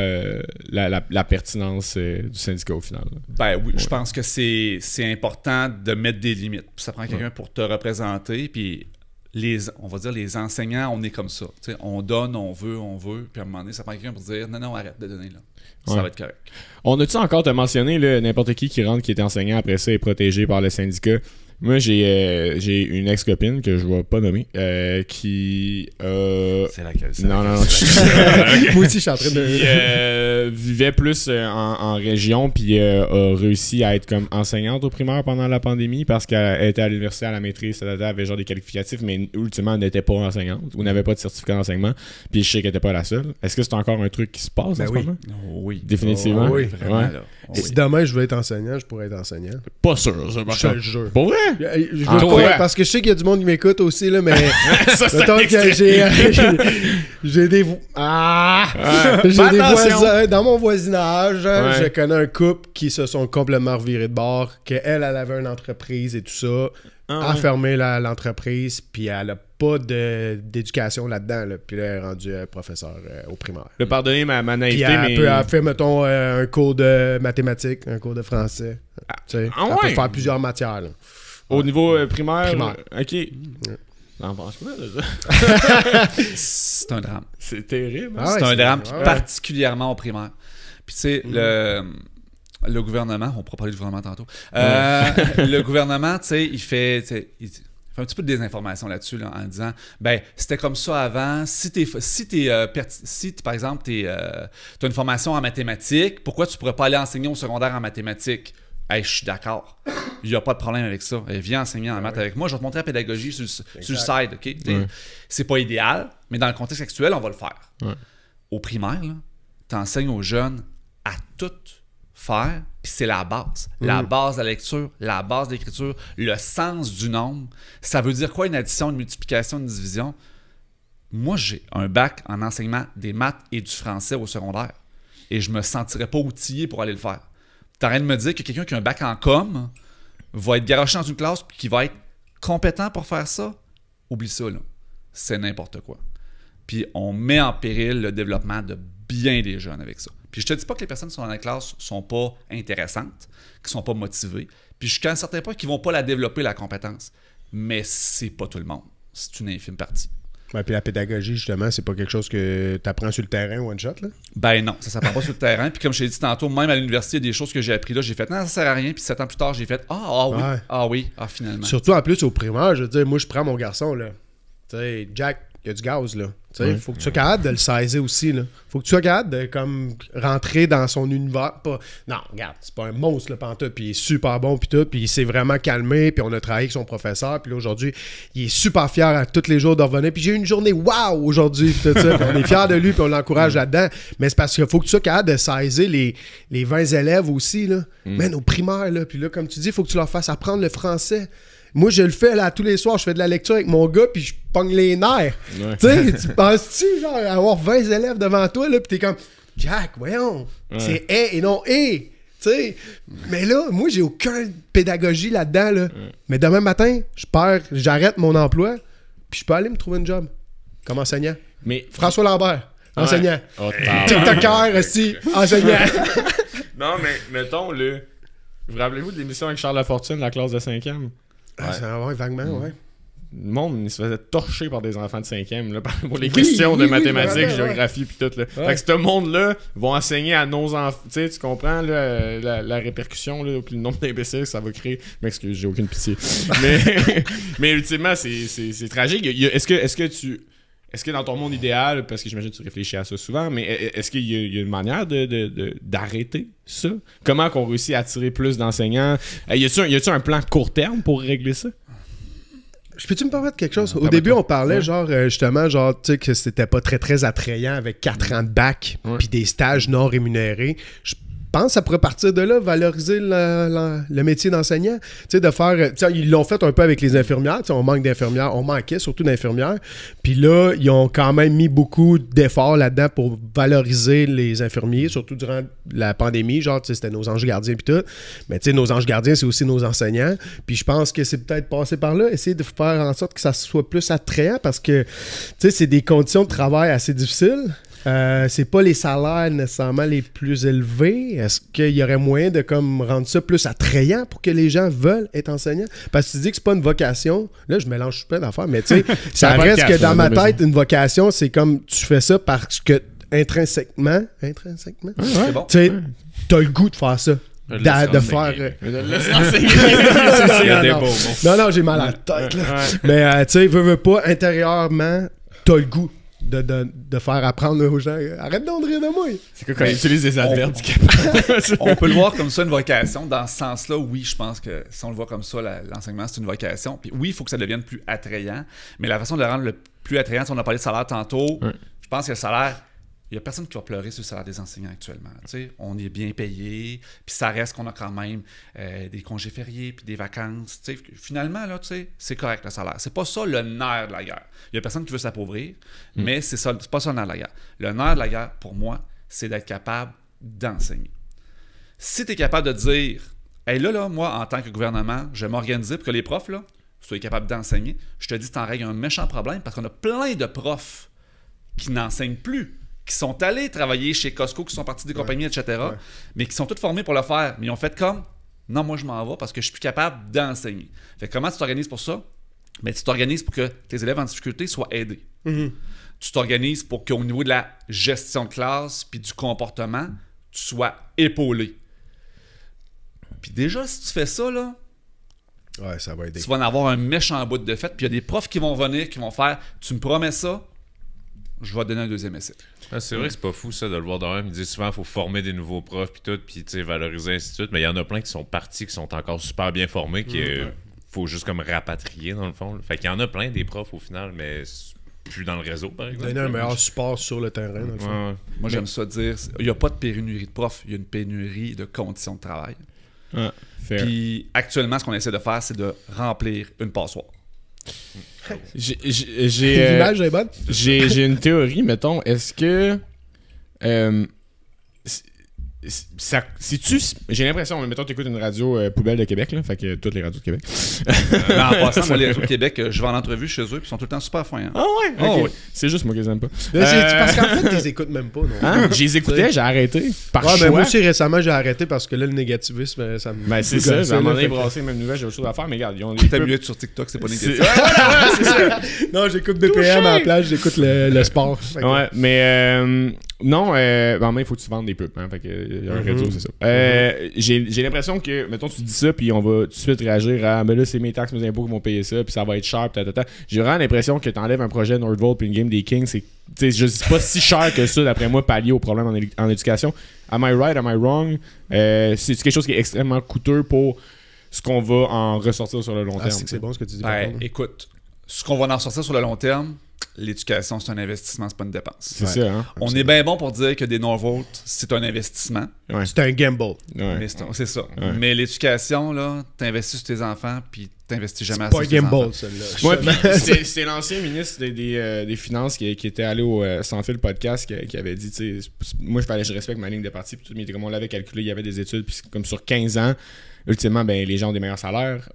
la pertinence du syndicat au final. Là. Ben oui, je pense que c'est important de mettre des limites. Puis ça prend quelqu'un pour te représenter, puis on va dire les enseignants, on est comme ça. T'sais, on donne, on veut, puis à un moment donné, ça prend quelqu'un pour dire non, arrête de donner là. Ça va être correct. On a-tu encore te mentionné n'importe qui rentre qui est enseignant après ça est protégé par le syndicat? Moi, j'ai une ex-copine que je vais pas nommer qui... C'est laquelle? Non. Moi aussi, je suis en train de... vivait plus en région puis a réussi à être comme enseignante au primaire pendant la pandémie parce qu'elle était à l'université à la maîtrise, elle avait genre des qualificatifs, mais ultimement, elle n'était pas enseignante ou n'avait pas de certificat d'enseignement. Puis je sais qu'elle n'était pas la seule. Est-ce que c'est encore un truc qui se passe en ce moment? Oui. Définitivement? Oui, vraiment. Ouais. Là. Si demain je veux être enseignant, je pourrais être enseignant. Pas sûr, ça. Je te le jure. Pour vrai? Je veux pas, parce que je sais qu'il y a du monde qui m'écoute aussi, là, mais ça, mettons que j'ai des voisins dans mon voisinage, je connais un couple qui se sont complètement revirés de bord, qu'elle avait une entreprise et tout ça, a fermé l'entreprise, puis elle a pas d'éducation là-dedans, là, puis là, elle est rendue professeur au primaire. Pardonnez ma naïveté, mais... Elle a fait, mettons, un cours de mathématiques, un cours de français. Elle peut faire plusieurs matières, là. Au niveau primaire? OK. N'en pense pas de ça. C'est un drame. C'est terrible. C'est un drame, particulièrement au primaire. Puis tu sais, le gouvernement, on pourra parler du gouvernement tantôt, le gouvernement, tu sais, il fait un petit peu de désinformation là-dessus, là, en disant, ben, c'était comme ça avant. Si par exemple, tu as une formation en mathématiques, pourquoi tu pourrais pas aller enseigner au secondaire en mathématiques? Hey, je suis d'accord. Il n'y a pas de problème avec ça. Viens enseigner en maths avec moi. Je vais te montrer la pédagogie sur le side. Okay? C'est pas idéal, mais dans le contexte actuel, on va le faire. Ouais. Au primaire, tu enseignes aux jeunes à tout faire, puis c'est la base. La base de la lecture, la base de l'écriture, le sens du nombre. Ça veut dire quoi une addition, une multiplication, une division? Moi, j'ai un bac en enseignement des maths et du français au secondaire. Et je me sentirais pas outillé pour aller le faire. T'arrêtes de me dire que quelqu'un qui a un bac en com va être garoché dans une classe et qui va être compétent pour faire ça? Oublie ça, là. C'est n'importe quoi. Puis on met en péril le développement de bien des jeunes avec ça. Puis je te dis pas que les personnes qui sont dans la classe sont pas intéressantes, qui sont pas motivées. Puis jusqu'à un certain point qu'ils vont pas la développer, la compétence. Mais c'est pas tout le monde. C'est une infime partie. Ouais, puis la pédagogie, justement, c'est pas quelque chose que tu apprends sur le terrain one shot, là? Ben non, ça s'apprend pas sur le terrain. Puis comme je t'ai dit tantôt, même à l'université, il y a des choses que j'ai appris là, j'ai fait non, ça sert à rien. Puis 7 ans plus tard, j'ai fait finalement. Surtout en plus au primaire, je veux dire, moi je prends mon garçon, là. Tu sais, Jack, il y a du gaz, là. Il faut que tu sois capable de le saisir aussi, là. Faut que tu sois capable de comme rentrer dans son univers. Non, regarde, c'est pas un monstre, là, pantoute, puis il est super bon, puis tout, puis il s'est vraiment calmé, puis on a travaillé avec son professeur, puis là, aujourd'hui, il est super fier à tous les jours de revenir, puis j'ai eu une journée wow aujourd'hui, puis tout ça, puis on est fiers de lui, puis on l'encourage là-dedans, mais c'est parce qu'il faut que tu sois capable de saisir les 20 élèves aussi, là. Même au primaire, là, puis là, comme tu dis, il faut que tu leur fasses apprendre le français. Moi, je le fais là tous les soirs. Je fais de la lecture avec mon gars, puis je pogne les nerfs. Ouais. Tu sais, tu penses-tu, genre, avoir 20 élèves devant toi, là, puis t'es comme, Jack, voyons, c'est « et » et non « et ». Tu sais, mais là, moi, j'ai aucune pédagogie là-dedans, là. Mais demain matin, j'arrête mon emploi, puis je peux aller me trouver une job comme enseignant. Mais François Lambert, enseignant. Oh, TikToker aussi, enseignant. non, mais mettons, là, vous rappelez-vous de l'émission avec Charles Lafortune, la classe de 5e? Ouais, vaguement, ouais. Le monde, il se faisait torcher par des enfants de 5e là, pour les questions de mathématiques, géographie puis tout. Là. Fait que ce monde-là vont enseigner à nos enfants. Tu comprends là, la répercussion, là, puis le nombre d'imbéciles que ça va créer. Mais excuse, j'ai aucune pitié. mais ultimement, c'est tragique. Est-ce que dans ton monde idéal, parce que j'imagine que tu réfléchis à ça souvent, mais est-ce qu'il y a une manière d'arrêter ça? Comment qu'on réussit à attirer plus d'enseignants? Y a-tu un plan court terme pour régler ça? Je peux-tu me permettre quelque chose? Au début, on parlait justement, tu sais, que c'était pas très, très attrayant avec 4 ans de bac puis des stages non rémunérés. Je pense que ça pourrait partir de là, valoriser le métier d'enseignant. Tu sais, de faire... Ils l'ont fait un peu avec les infirmières. On manque d'infirmières. On manquait surtout d'infirmières. Puis là, ils ont quand même mis beaucoup d'efforts là-dedans pour valoriser les infirmiers, surtout durant la pandémie. Genre, tu sais, c'était nos anges gardiens puis tout. Mais tu sais, nos anges gardiens, c'est aussi nos enseignants. Puis je pense que c'est peut-être passé par là. Essayer de faire en sorte que ça soit plus attrayant parce que, tu sais, c'est des conditions de travail assez difficiles. C'est pas les salaires nécessairement les plus élevés. Est-ce qu'il y aurait moyen de comme rendre ça plus attrayant pour que les gens veulent être enseignants? Parce que tu dis que c'est pas une vocation. Là, je mélange plein d'affaires, mais tu sais, ça reste que dans ma tête, une vocation, c'est comme tu fais ça parce que intrinsèquement, c'est bon. tu sais, t'as le goût de faire ça. De faire. Non, j'ai mal à la tête. Là. Mais tu sais, veux pas, intérieurement, t'as le goût. De faire apprendre aux gens. Arrête donc de rire de moi. C'est quoi quand ils utilisent des adverbes? On peut le voir comme ça, une vocation. Dans ce sens-là, oui, je pense que si on le voit comme ça, l'enseignement, c'est une vocation. Puis oui, il faut que ça devienne plus attrayant. Mais la façon de le rendre le plus attrayant, si on a parlé de salaire tantôt, je pense que le salaire, il n'y a personne qui va pleurer sur le salaire des enseignants actuellement. T'sais, on est bien payé, puis ça reste qu'on a quand même des congés fériés, puis des vacances. T'sais. Finalement, là, c'est correct le salaire. C'est pas ça le nerf de la guerre. Il n'y a personne qui veut s'appauvrir, mais c'est pas ça le nerf de la guerre. Le nerf de la guerre, pour moi, c'est d'être capable d'enseigner. Si tu es capable de dire, hey, là, moi, en tant que gouvernement, je vais m'organiser pour que les profs, là, soient capables d'enseigner, je te dis, t'en règles un méchant problème parce qu'on a plein de profs qui n'enseignent plus, qui sont allés travailler chez Costco, qui sont partis des compagnies, etc., mais qui sont tous formés pour le faire. Mais ils ont fait comme, non, moi, je m'en vais parce que je suis plus capable d'enseigner. Fait que comment tu t'organises pour ça? Mais tu t'organises pour que tes élèves en difficulté soient aidés. Tu t'organises pour qu'au niveau de la gestion de classe puis du comportement, tu sois épaulé. Puis déjà, si tu fais ça, là, ça va aider. Tu vas en avoir un méchant bout de fait. Puis il y a des profs qui vont venir, qui vont faire, tu me promets ça, je vais te donner un deuxième essai. C'est vrai que c'est pas fou ça de le voir de même. Ils disent souvent qu'il faut former des nouveaux profs puis tout, puis valoriser ainsi de suite. Mais il y en a plein qui sont partis, qui sont encore super bien formés, qui faut juste comme rapatrier dans le fond. Là. Fait qu'il y en a plein des profs au final, mais plus dans le réseau par exemple. Donner un meilleur support sur le terrain. Dans le fond. Moi j'aime ça dire, il n'y a pas de pénurie de profs, il y a une pénurie de conditions de travail. Puis actuellement, ce qu'on essaie de faire, c'est de remplir une passoire. L'image est bonne. J'ai une théorie, mettons. Est-ce que j'ai l'impression, mettons, tu écoutes une radio poubelle de Québec, là, fait que toutes les radios de Québec. En passant, moi, les radios de Québec, je vais en entrevue chez eux, puis ils sont tout le temps super fins. Hein? Ah ouais? Okay. C'est juste moi qui les aime pas. Parce qu'en fait, tu les écoutes même pas. Non? Je les écoutais, j'ai arrêté. Par choix. Ben moi aussi, récemment, j'ai arrêté parce que là, le négativisme, ça me. Ben, c'est ça. À un moment donné, brasser les mêmes nouvelles, j'ai autre chose à faire, mais regarde, ils ont T'as mieux être sur TikTok, c'est pas négatif. C'est ça. Non, j'écoute BPM à la plage, j'écoute le sport. Ouais, mais non, il faut que tu vendes des pubs. Hein, fait que y a un réseau, c'est ça. J'ai l'impression que, mettons, tu dis ça, puis on va tout de suite réagir à mais là, c'est mes taxes, mes impôts qui vont payer ça, puis ça va être cher, J'ai vraiment l'impression que t'enlèves un projet Nordvolt puis une game des Kings, c'est juste pas si cher que ça, d'après moi, pallier au problème en éducation. Am I right? Am I wrong? C'est quelque chose qui est extrêmement coûteux pour ce qu'on va en ressortir sur le long terme. C'est bon ce que tu dis. Écoute, ce qu'on va en ressortir sur le long terme, l'éducation, c'est un investissement, c'est pas une dépense. C'est ça, hein? On est bien bon pour dire que des non-votes, c'est un investissement. Ouais. C'est un gamble. Ouais. Mais c'est ça. Ouais. Mais l'éducation, là, t'investis sur tes enfants, puis t'investis jamais C'est assez pas sur un tes enfants. gamble, celle-là. Ouais, puis c'est l'ancien ministre des Finances qui était allé au Sans Fil podcast qui avait dit, tu sais, moi je respecte ma ligne de parti, puis tout, mais comme on l'avait calculé, il y avait des études, puis comme sur 15 ans, ultimement, ben, les gens ont des meilleurs salaires.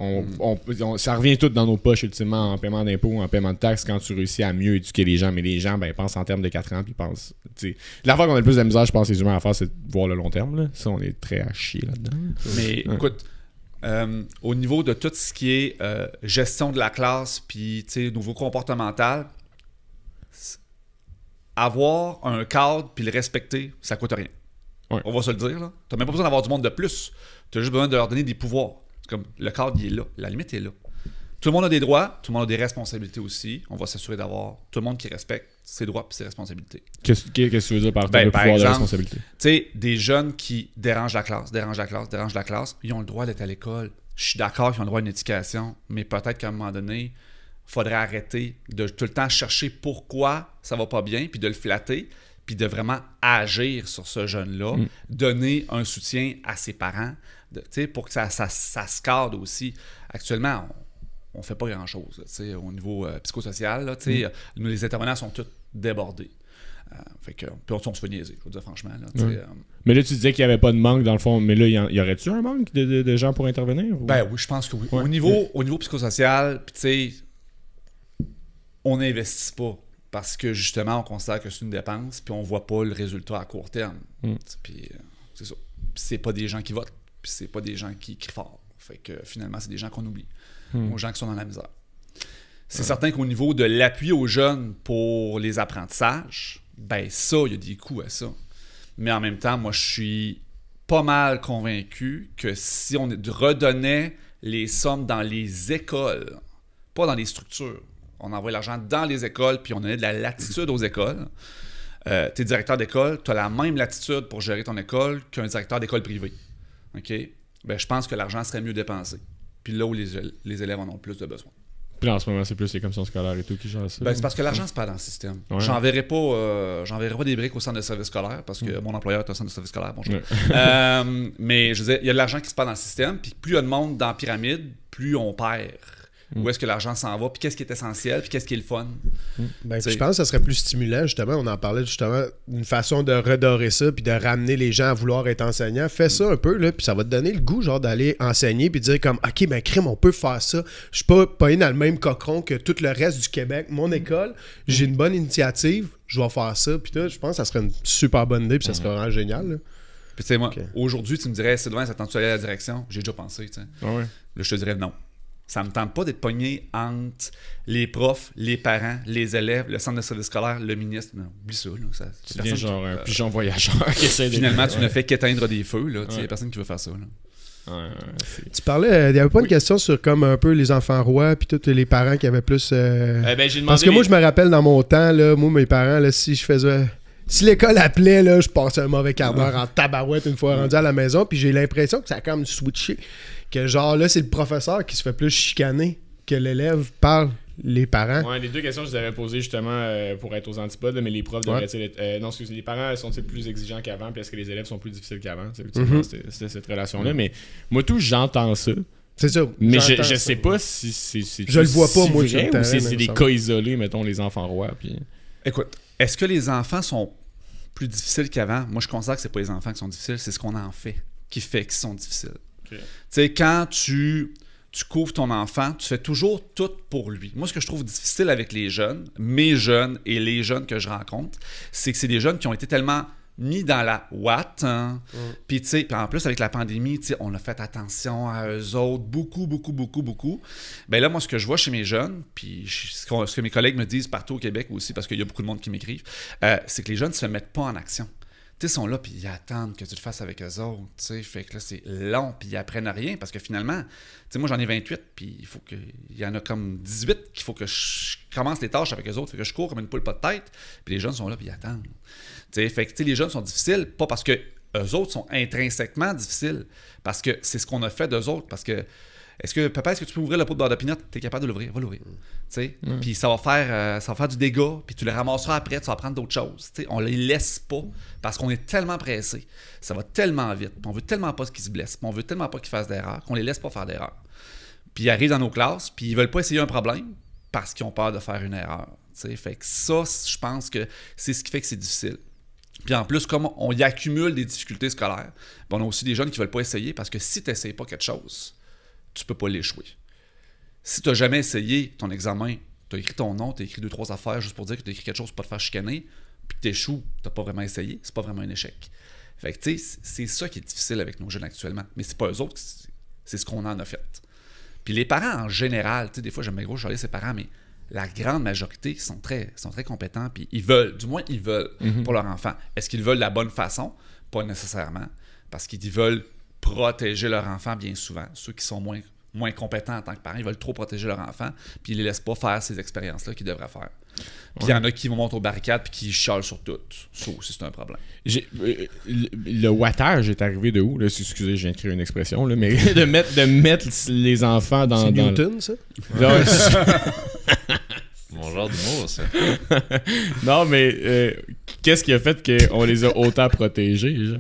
Ça revient tout dans nos poches, ultimement, en paiement d'impôts, en paiement de taxes, quand tu réussis à mieux éduquer les gens. Mais les gens, ben, pensent en termes de 4 ans, puis pensent. L'affaire qu'on a le plus de misère, je pense, les humains à faire, c'est de voir le long terme. Là. Ça, on est très à chier là-dedans. Mais écoute, au niveau de tout ce qui est gestion de la classe, puis nouveau comportemental, avoir un cadre puis le respecter, ça coûte rien. Ouais. On va se le dire. Là. T'as même pas besoin d'avoir du monde de plus. Tu as juste besoin de leur donner des pouvoirs. C'est comme le cadre, il est là. La limite est là. Tout le monde a des droits, tout le monde a des responsabilités aussi. On va s'assurer d'avoir tout le monde qui respecte ses droits et ses responsabilités. Qu'est-ce que tu veux dire par le pouvoir exemple, de responsabilité? Tu sais, des jeunes qui dérangent la classe, ils ont le droit d'être à l'école. Je suis d'accord qu'ils ont le droit à une éducation, mais peut-être qu'à un moment donné, il faudrait arrêter de tout le temps chercher pourquoi ça va pas bien, puis de le flatter, puis de vraiment agir sur ce jeune-là, donner un soutien à ses parents, pour que ça se cadre aussi. Actuellement, on ne fait pas grand-chose au niveau psychosocial. Là, les intervenants sont tous débordés. Fait que, puis on se fait niaiser, je veux dire franchement. Là, mais là, tu disais qu'il n'y avait pas de manque dans le fond, mais là, y aurait-tu un manque de gens pour intervenir? Ou? Ben oui, je pense que oui. Ouais. Au niveau psychosocial, on n'investit pas. Parce que justement, on considère que c'est une dépense, puis on voit pas le résultat à court terme. Puis c'est ça. Puis c'est pas des gens qui votent, puis c'est pas des gens qui crient fort. Fait que finalement, c'est des gens qu'on oublie. Aux gens qui sont dans la misère. C'est certain qu'au niveau de l'appui aux jeunes pour les apprentissages, ben ça, il y a des coûts à ça. Mais en même temps, moi, je suis pas mal convaincu que si on redonnait les sommes dans les écoles, pas dans les structures, on envoie l'argent dans les écoles, puis on donnait de la latitude aux écoles. T'es directeur d'école, tu as la même latitude pour gérer ton école qu'un directeur d'école privée. OK? Ben, je pense que l'argent serait mieux dépensé. Puis là où les élèves en ont le plus de besoin. Puis là, en ce moment, c'est plus les commissions scolaires et tout qui gèrent ça. Ben, c'est parce que l'argent, c'est pas dans le système. Ouais. J'enverrai pas des briques au centre de service scolaire parce que mon employeur est un centre de service scolaire. Bonjour. Mais je veux dire, il y a de l'argent qui se passe dans le système, puis plus il y a de monde dans la pyramide, plus on perd. Où est-ce que l'argent s'en va, puis qu'est-ce qui est essentiel, puis qu'est-ce qui est le fun. Ben, je pense que ça serait plus stimulant, justement. On en parlait justement d'une façon de redorer ça, puis de ramener les gens à vouloir être enseignants. Fais ça un peu, là, puis ça va te donner le goût, genre, d'aller enseigner, puis de dire comme, OK, ben, crime, on peut faire ça. Je suis pas pogné dans le même cochon que tout le reste du Québec. Mon école, j'ai une bonne initiative, je vais faire ça, puis là, je pense que ça serait une super bonne idée, puis ça serait vraiment génial, là. Puis, tu sais, moi, aujourd'hui, tu me dirais, Sylvain, ça tente-tu aller à la direction? J'ai déjà pensé, tu sais. Ouais. Là, je te dirais non. Ça me tente pas d'être pogné entre les profs, les parents, les élèves, le centre de service scolaire, le ministre. Non, oublie ça. Là, tu deviens genre un pigeon voyageur qui essaie de... Finalement, tu ne fais qu'éteindre des feux. Il n'y a personne qui veut faire ça. Là. Tu parlais, il n'y avait pas une question sur comme un peu les enfants rois puis tous les parents qui avaient plus... Ben, j'ai demandé parce que moi, je me rappelle dans mon temps, là, moi, mes parents, là, si je faisais... Si l'école appelait, là, je passais un mauvais quart d'heure en tabarouette une fois rendu à la maison, puis j'ai l'impression que ça a comme switché. Que genre là, c'est le professeur qui se fait plus chicaner que l'élève par les parents. Ouais, les deux questions que je vous avais posées justement pour être aux antipodes, mais les profs devraient-ils être... non, excusez, les parents sont-ils plus exigeants qu'avant, puis est-ce que les élèves sont plus difficiles qu'avant? C'est cette relation-là. Mais moi, tout, j'entends ça. C'est ça. Mais je sais pas si c'est je le vois pas, moi, vrai, ou si c'est des cas isolés, mettons, les enfants rois. Puis... Écoute, est-ce que les enfants sont plus difficiles qu'avant? Moi, je considère que c'est pas les enfants qui sont difficiles, c'est ce qu'on en fait qui fait qu'ils sont difficiles. Okay. Tu sais, quand tu couvres ton enfant, tu fais toujours tout pour lui. Moi, ce que je trouve difficile avec les jeunes, mes jeunes et les jeunes que je rencontre, c'est que c'est des jeunes qui ont été tellement mis dans la ouate. Hein? Puis, tu sais, en plus, avec la pandémie, tu sais, on a fait attention à eux autres, beaucoup. Ben là, moi, ce que je vois chez mes jeunes, puis ce que mes collègues me disent partout au Québec aussi, parce qu'il y a beaucoup de monde qui m'écrivent, c'est que les jeunes ne se mettent pas en action. Tu sais, ils sont là, puis ils attendent que tu le fasses avec eux autres, tu sais, fait que là, c'est long, puis ils apprennent rien, parce que finalement, tu sais, moi, j'en ai 28, puis il y en a comme 18 qu'il faut que je commence les tâches avec eux autres, fait que je cours comme une poule pas de tête, puis les jeunes sont là, puis ils attendent. Tu sais, fait que, tu sais, les jeunes sont difficiles, pas parce que eux autres sont intrinsèquement difficiles, parce que c'est ce qu'on a fait d'eux autres, parce que, est-ce que tu peux ouvrir le pot de beurre de pinot? T'es capable de l'ouvrir, va l'ouvrir. Puis ça va faire du dégât, puis tu le ramasseras après, tu vas prendre d'autres choses. T'sais, on les laisse pas parce qu'on est tellement pressé. Ça va tellement vite, puis on veut tellement pas qu'ils se blessent, puis on veut tellement pas qu'ils fassent d'erreurs qu'on les laisse pas faire d'erreurs. Puis ils arrivent dans nos classes, puis ils veulent pas essayer un problème parce qu'ils ont peur de faire une erreur. T'sais. Fait que ça, je pense que c'est ce qui fait que c'est difficile. Puis en plus, comme on y accumule des difficultés scolaires, on a aussi des jeunes qui veulent pas essayer parce que si tu n'essayes pas quelque chose, tu peux pas l'échouer. Si tu n'as jamais essayé ton examen, tu as écrit ton nom, tu as écrit 2-3 affaires juste pour dire que tu as écrit quelque chose pour pas te faire chicaner, puis que tu échoues, tu n'as pas vraiment essayé, c'est pas vraiment un échec. Fait que tu sais, c'est ça qui est difficile avec nos jeunes actuellement. Mais c'est pas eux autres, c'est ce qu'on en a fait. Puis les parents en général, tu sais, des fois j'aime bien gros charler ses parents, mais la grande majorité sont très compétents, puis ils veulent pour leur enfant. Est-ce qu'ils veulent de la bonne façon? Pas nécessairement, parce qu'ils veulent protéger leur enfant bien souvent. Ceux qui sont moins compétents en tant que parents, ils veulent trop protéger leur enfant, puis ils les laissent pas faire ces expériences-là qu'ils devraient faire. Puis il y en a qui vont monter aux barricades puis qui chialent sur tout. Ça aussi, c'est un problème. Le wattage est arrivé de où? Là, excusez, je viens de créer une expression, là, mais de mettre les enfants dans... C'est Newton, ça? Mon genre d'humour, ça. Non, mais qu'est-ce qui a fait qu'on les a autant protégés? Genre?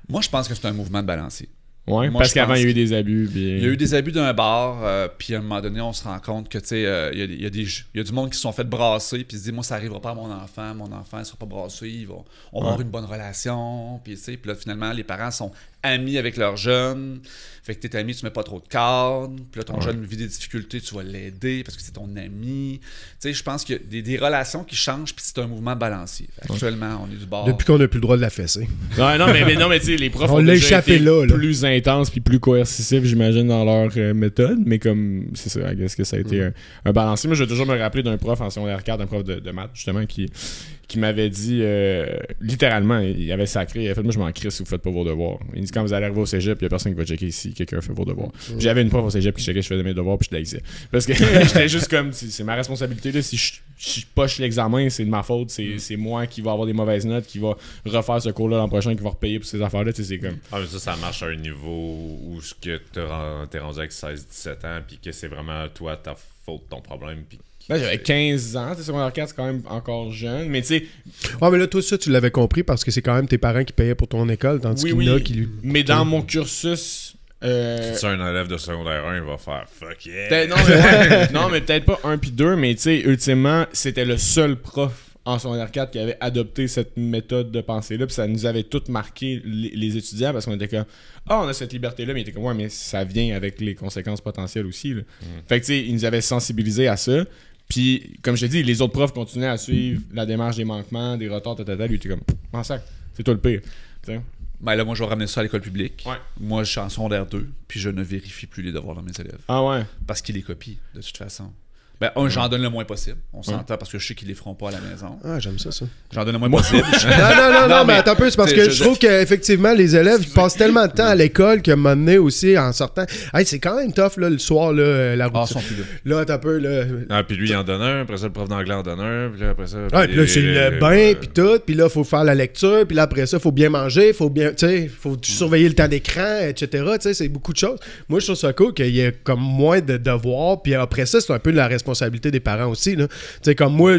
Moi, je pense que c'est un mouvement de balancier. Ouais, parce qu'avant, il y a eu des abus. Puis... Il y a eu des abus d'un bar, puis à un moment donné, on se rend compte que, tu sais, il y a du monde qui se sont fait brasser, puis se dit, moi, ça n'arrivera pas à mon enfant ne sera pas brassé, on va avoir une bonne relation, puis tu sais, puis là, finalement, les parents sont amis avec leurs jeunes, fait que t'es ami, tu mets pas trop de cadre, puis là, ton jeune vit des difficultés, tu vas l'aider parce que c'est ton ami. Tu sais, je pense qu'il y a des relations qui changent, puis c'est un mouvement balancier. Actuellement, on est du bord. Depuis qu'on n'a plus le droit de la fesser. Non, mais tu sais, les profs on ont l'a déjà échappé été là. Plus intenses puis plus coercitifs, j'imagine, dans leur méthode, mais comme, c'est ça, est-ce que ça a été un balancier. Moi, je vais toujours me rappeler d'un prof en secondaire 4, un prof de maths, justement, qui m'avait dit, littéralement, il avait sacré, il avait fait, moi je m'en crisse si vous faites pas vos devoirs. Il dit, quand vous allez arriver au cégep, il y a personne qui va checker si quelqu'un fait vos devoirs. J'avais une prof au cégep qui checkait si je faisais mes devoirs, puis je l'haïssais. Parce que j'étais juste comme, c'est ma responsabilité, là, si je poche l'examen, c'est de ma faute, c'est moi qui va avoir des mauvaises notes, qui va refaire ce cours-là l'an prochain, qui va repayer pour ces affaires-là, tu sais, c'est comme... Ah, mais ça marche à un niveau où t'es rendu avec 16-17 ans, puis que c'est vraiment toi, ta faute, ton problème, puis... Ben, j'avais 15 ans, secondaire 4, c'est quand même encore jeune, mais tu sais... Ouais, mais là, toi, ça, tu l'avais compris parce que c'est quand même tes parents qui payaient pour ton école, tandis qu'il y en a qui lui... Mais dans mon cursus... Si tu es un élève de secondaire 1, il va faire « fuck yeah ». Non, mais peut-être pas 1 puis 2, mais tu sais, ultimement, c'était le seul prof en secondaire 4 qui avait adopté cette méthode de pensée-là, puis ça nous avait toutes marqué les étudiants, parce qu'on était comme « Ah, on a cette liberté-là », mais il était comme « Ouais, mais ça vient avec les conséquences potentielles aussi. » Fait que tu sais, ils nous avaient sensibilisés à ça. Puis, comme je t'ai dit, les autres profs continuaient à suivre la démarche des manquements, des retards, lui était comme, en sac, c'est toi le pire. T'sais. Ben là, moi, je vais ramener ça à l'école publique. Ouais. Moi, je suis en secondaire 2, puis je ne vérifie plus les devoirs de mes élèves. Ah ouais? Parce qu'ils les copient, de toute façon. Ben, j'en donne le moins possible. On s'entend parce que je sais qu'ils les feront pas à la maison. Ah, j'aime ça. J'en donne le moins possible. Non, mais attends un peu, c'est parce que je trouve qu'effectivement, les élèves ils passent tellement de temps à l'école qu'à un moment donné aussi, en sortant. Hey, c'est quand même tough, là, le soir, là, la routine. Ah, ils sont plus là. Là, attends un peu, là. Ah, puis lui, il en donne un, après ça, le prof d'anglais en donne un, puis là, après ça. Ah, puis là, c'est le bain, puis tout, puis là, il faut faire la lecture, puis là, après ça, il faut bien manger, faut bien, tu sais, faut surveiller le temps d'écran, etc. Tu sais, c'est beaucoup de choses. Moi, je trouve ça cool qu'il y ait comme moins de devoirs, puis après ça, c'est un peu la responsabilité des parents aussi, là. Tu sais, comme moi,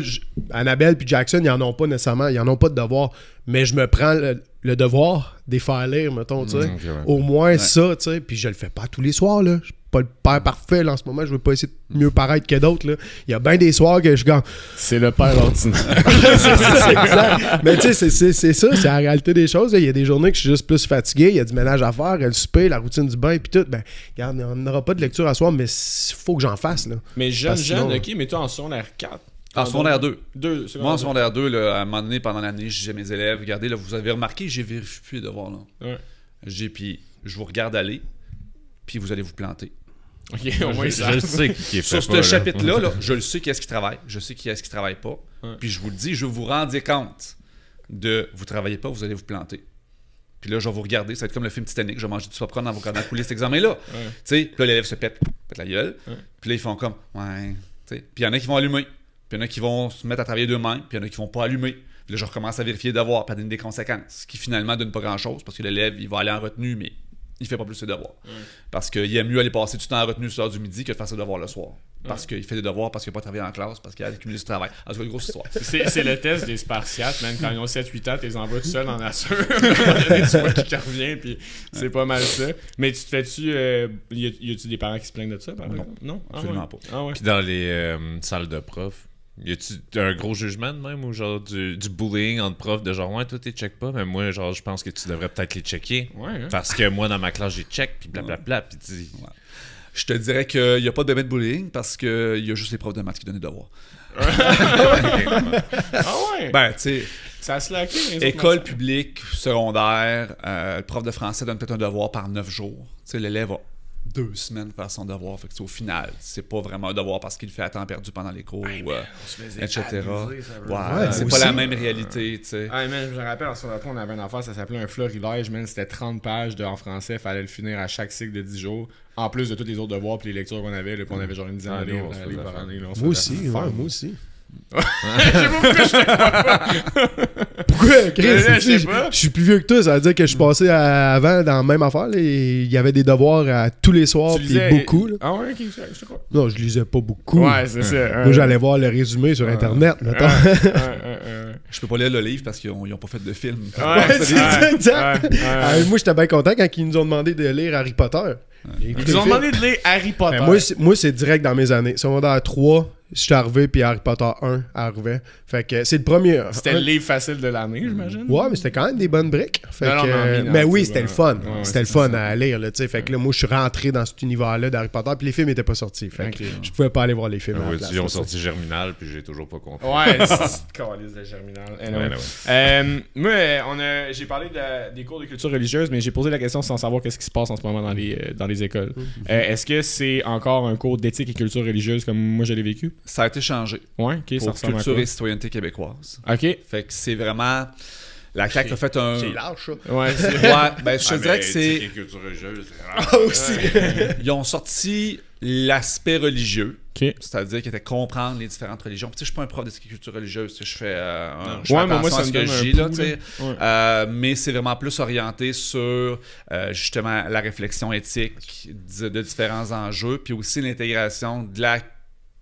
Annabelle puis Jackson, ils en ont pas nécessairement, ils en ont pas de devoirs, mais je me prends le devoir de les faire lire, mettons, tu sais. Okay, ouais. Au moins ça, tu sais, puis je le fais pas tous les soirs, là. Je suis pas le père parfait, là, en ce moment, je veux pas essayer de mieux paraître que d'autres, là. Il y a bien des soirs que je gagne. C'est le père ordinaire. c'est exact. Mais tu sais, c'est ça, c'est la réalité des choses. Il y a des journées que je suis juste plus fatigué, il y a du ménage à faire, le souper, la routine du bain, puis tout. Ben, regarde, on n'aura pas de lecture à soir, mais il faut que j'en fasse, là. Mais jeune, ok, mais toi en secondaire 4. En secondaire 2. Moi, en secondaire secondaire 2, là, à un moment donné, pendant l'année, je disais à mes élèves, regardez, là, vous avez remarqué, j'ai vérifié plus les devoirs, là. Ouais. Puis je vous regarde aller, puis vous allez vous planter. Ok, au moins ça. Je sais qui est fait Sur ce chapitre-là, là, je le sais qui est-ce qui travaille, je sais qui est-ce qui travaille pas. Ouais. Puis je vous le dis, je vous rendez compte de vous travaillez pas, vous allez vous planter. Puis là, je vais vous regarder, ça va être comme le film Titanic, je vais manger du popcorn dans vos cordes à couler cet examen-là. Ouais. Tu sais, puis là, l'élève se pète la gueule. Ouais. Puis là, ils font comme, ouais, tu sais. Puis il y en a qui vont allumer. Puis il y en a qui vont se mettre à travailler d'eux-mêmes, puis il y en a qui vont pas allumer. Puis là, je recommence à vérifier les devoirs, puis à donner des conséquences, ce qui finalement donne pas grand-chose, parce que l'élève, il va aller en retenue, mais il fait pas plus ses devoirs. Parce qu'il aime mieux aller passer du temps à retenue sur l'heure du midi que de faire ses devoirs le soir. Parce qu'il fait des devoirs, parce qu'il n'a pas travaillé en classe, parce qu'il a accumulé du travail. En tout cas, une grosse histoire. C'est le test des Spartiates, même quand ils ont 7-8 ans, tu les envoies tout seul en nature. À un moment donné, tu vois qui revient, puis c'est pas mal ça. Mais tu te fais-tu. Y a-tu des parents qui se plaignent de ça, par exemple? Non, absolument pas. Ah ouais. Puis dans les salles de profs, y a-tu un gros jugement de même ou genre du bullying entre profs de genre, ouais, toi t'es check pas, mais moi, genre, je pense que tu devrais peut-être les checker. Ouais, hein? Parce que moi, dans ma classe, j'ai check, puis blablabla, puis tu dis. Je te dirais qu'il n'y a pas de domaine de bullying parce qu'il y a juste les profs de maths qui donnent des devoirs. Ah ouais? Ben, tu sais, Ça a slacké, les autres école matières. publique, secondaire, le prof de français donne peut-être un devoir par 9 jours. Tu sais, l'élève a 2 semaines pour faire son devoir. Fait que au final, c'est pas vraiment un devoir parce qu'il le fait à temps perdu pendant les cours, etc. Ouais, c'est pas la même réalité, tu sais. Ah, man, je me rappelle, on avait une affaire, ça s'appelait un florilège, man. C'était 30 pages en français, fallait le finir à chaque cycle de 10 jours. En plus de tous les autres devoirs puis les lectures qu'on avait, là, puis on avait genre une dizaine de livres par année. Là, Moi aussi, moi aussi. Je sais pas pourquoi je te crois pas. Pourquoi, Chris? Je sais Je pas. suis plus vieux que toi, ça veut dire que je suis passé avant dans la même affaire. Là, et il y avait des devoirs à tous les soirs, Tu puis lisais- beaucoup. Là. Ah ouais, ok, je te crois. Non, je lisais pas beaucoup. Ouais, c'est ça. Moi, j'allais voir le résumé sur Internet, mettons. Je peux pas lire le livre parce qu'ils ont pas fait de film. Ouais, C'est exact. ouais. Moi, j'étais bien content quand ils nous ont demandé de lire Harry Potter. Ils nous ont demandé de lire Harry Potter. Ben, moi, c'est direct dans mes années. Secondaire 3, je suis arrivé, puis Harry Potter 1 arrivait. Fait que c'est le premier. C'était le livre facile de l'année, j'imagine. Ouais, mais c'était quand même des bonnes briques. Fait Non, que, non, mais en mais minant, oui, c'est c'était le bon. fun. Ouais, C'était le c'est fun ça. à lire, là, tu sais. Fait que là, moi, je suis rentré dans cet univers-là d'Harry Potter, puis les films n'étaient pas sortis. Fait que Ok. je pouvais pas aller voir les films. à la Ouais, place, ils ont là, ça. sorti Germinal, puis j'ai toujours pas compris. Ouais, c'est calice de Germinal. Anyway. Moi, j'ai parlé des cours de culture religieuse, mais j'ai posé la question sans savoir qu'est-ce qui se passe en ce moment dans les écoles. Est-ce que c'est encore un cours d'éthique et culture religieuse comme moi je l'ai vécu? Ça a été changé Ouais, ok, ça pour ressemble à culture quoi? et citoyenneté québécoise. Ok. Fait que c'est vraiment... La CAQ a fait un... C'est large, ça. Ouais, c'est... Ouais, ben je te dirais que c'est... culture religieuse, Ah, aussi. Ils ont sorti l'aspect religieux, Ok. c'est-à-dire qu'ils étaient comprendre les différentes religions. Puis, tu sais, je suis pas un prof d'éthique culture religieuse, tu sais, je fais Ouais, mais moi, ça attention à me ce donne que un je dis, là, pouls, tu sais. là. Mais c'est vraiment plus orienté sur justement la réflexion éthique de différents enjeux, puis aussi l'intégration de la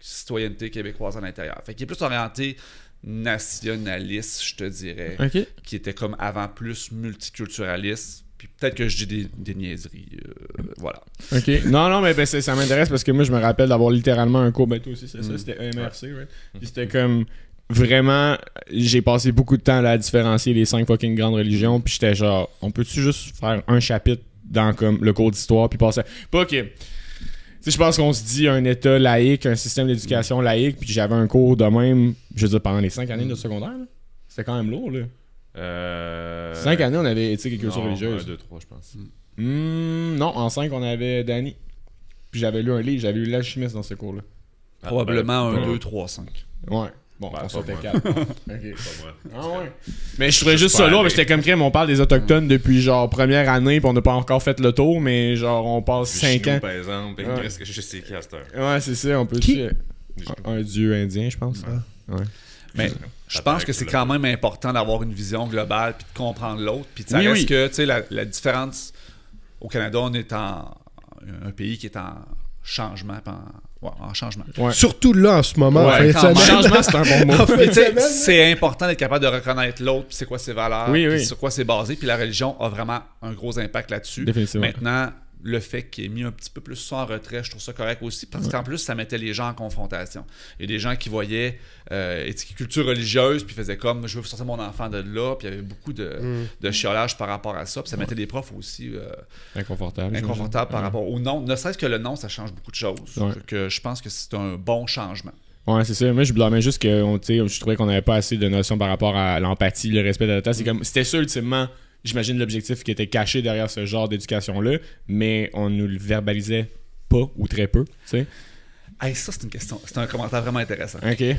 citoyenneté québécoise à l'intérieur. Fait qu'il est plus orienté nationaliste, je te dirais, Ok. qui était comme avant plus multiculturaliste. Puis peut-être que je dis des niaiseries. Voilà. Ok. Non, mais ben, ça m'intéresse parce que moi, je me rappelle d'avoir littéralement un cours. Ben, toi aussi, c'est ça. C'était EMRC, right? Puis c'était comme. Vraiment, j'ai passé beaucoup de temps là, à différencier les 5 fucking grandes religions. Puis j'étais genre, on peut-tu juste faire un chapitre dans comme le cours d'histoire? Puis passer. Pas que. Tu sais, je pense qu'on se dit un état laïque, un système d'éducation laïque. Puis j'avais un cours de même, je veux dire, pendant les 5 années de secondaire. Là. C'était quand même lourd, là. 5 années, on avait éthique et culture religieuse. 1, 2, 3, je pense. Non, en 5, on avait Danny. Puis j'avais lu un livre, j'avais lu l'alchimiste dans ce cours-là. Probablement 1, 2, 3, 5. Ouais. Bon, Ben, on pas sautait moi. 4. Ok. Pas moi. Ah ouais. Mais je trouvais juste pas ça lourd, allé. mais j'étais comme crème, on parle des Autochtones depuis genre première année, puis on n'a pas encore fait le tour, mais genre on passe 5 ans. Par exemple, Ouais. qu'est-ce que je sais qui à cette heure? Ouais, c'est ça, on peut Qui? un dieu indien, je pense. Ouais. Mais je pense que c'est quand même important d'avoir une vision globale puis de comprendre l'autre. Puis ça Oui, reste oui. que, tu sais, la différence... Au Canada, on est un pays qui est en changement. En changement. Ouais. Surtout là, en ce moment. Ouais, fin de quand semaine. même. Changement, c'est un bon mot. En fin Puis, de tu sais, semaine, c'est important d'être capable de reconnaître l'autre, puis c'est quoi ses valeurs, Oui, puis oui. sur quoi c'est basé. Puis la religion a vraiment un gros impact là-dessus. Définitivement. Maintenant, le fait qu'il ait mis un petit peu plus ça en retrait, je trouve ça correct aussi, parce qu'en plus, ça mettait les gens en confrontation. Il y a des gens qui voyaient éthique culture religieuse, puis faisaient comme, je veux sortir mon enfant de là, puis il y avait beaucoup de chiolage par rapport à ça, puis ça mettait les profs aussi Inconfortable. inconfortables par rapport au nom. Ne serait-ce que le nom, ça change beaucoup de choses. Ouais. Fait que je pense que c'est un bon changement. Ouais, c'est ça. Moi, je blâmais juste que je trouvais qu'on n'avait pas assez de notions par rapport à l'empathie, le respect de l'autre. C'est comme, c'était ça, ultimement, j'imagine, l'objectif qui était caché derrière ce genre d'éducation-là, mais on nous le verbalisait pas ou très peu, tu sais. Hey, ça, c'est une question. C'est un commentaire vraiment intéressant. Ok, ouais.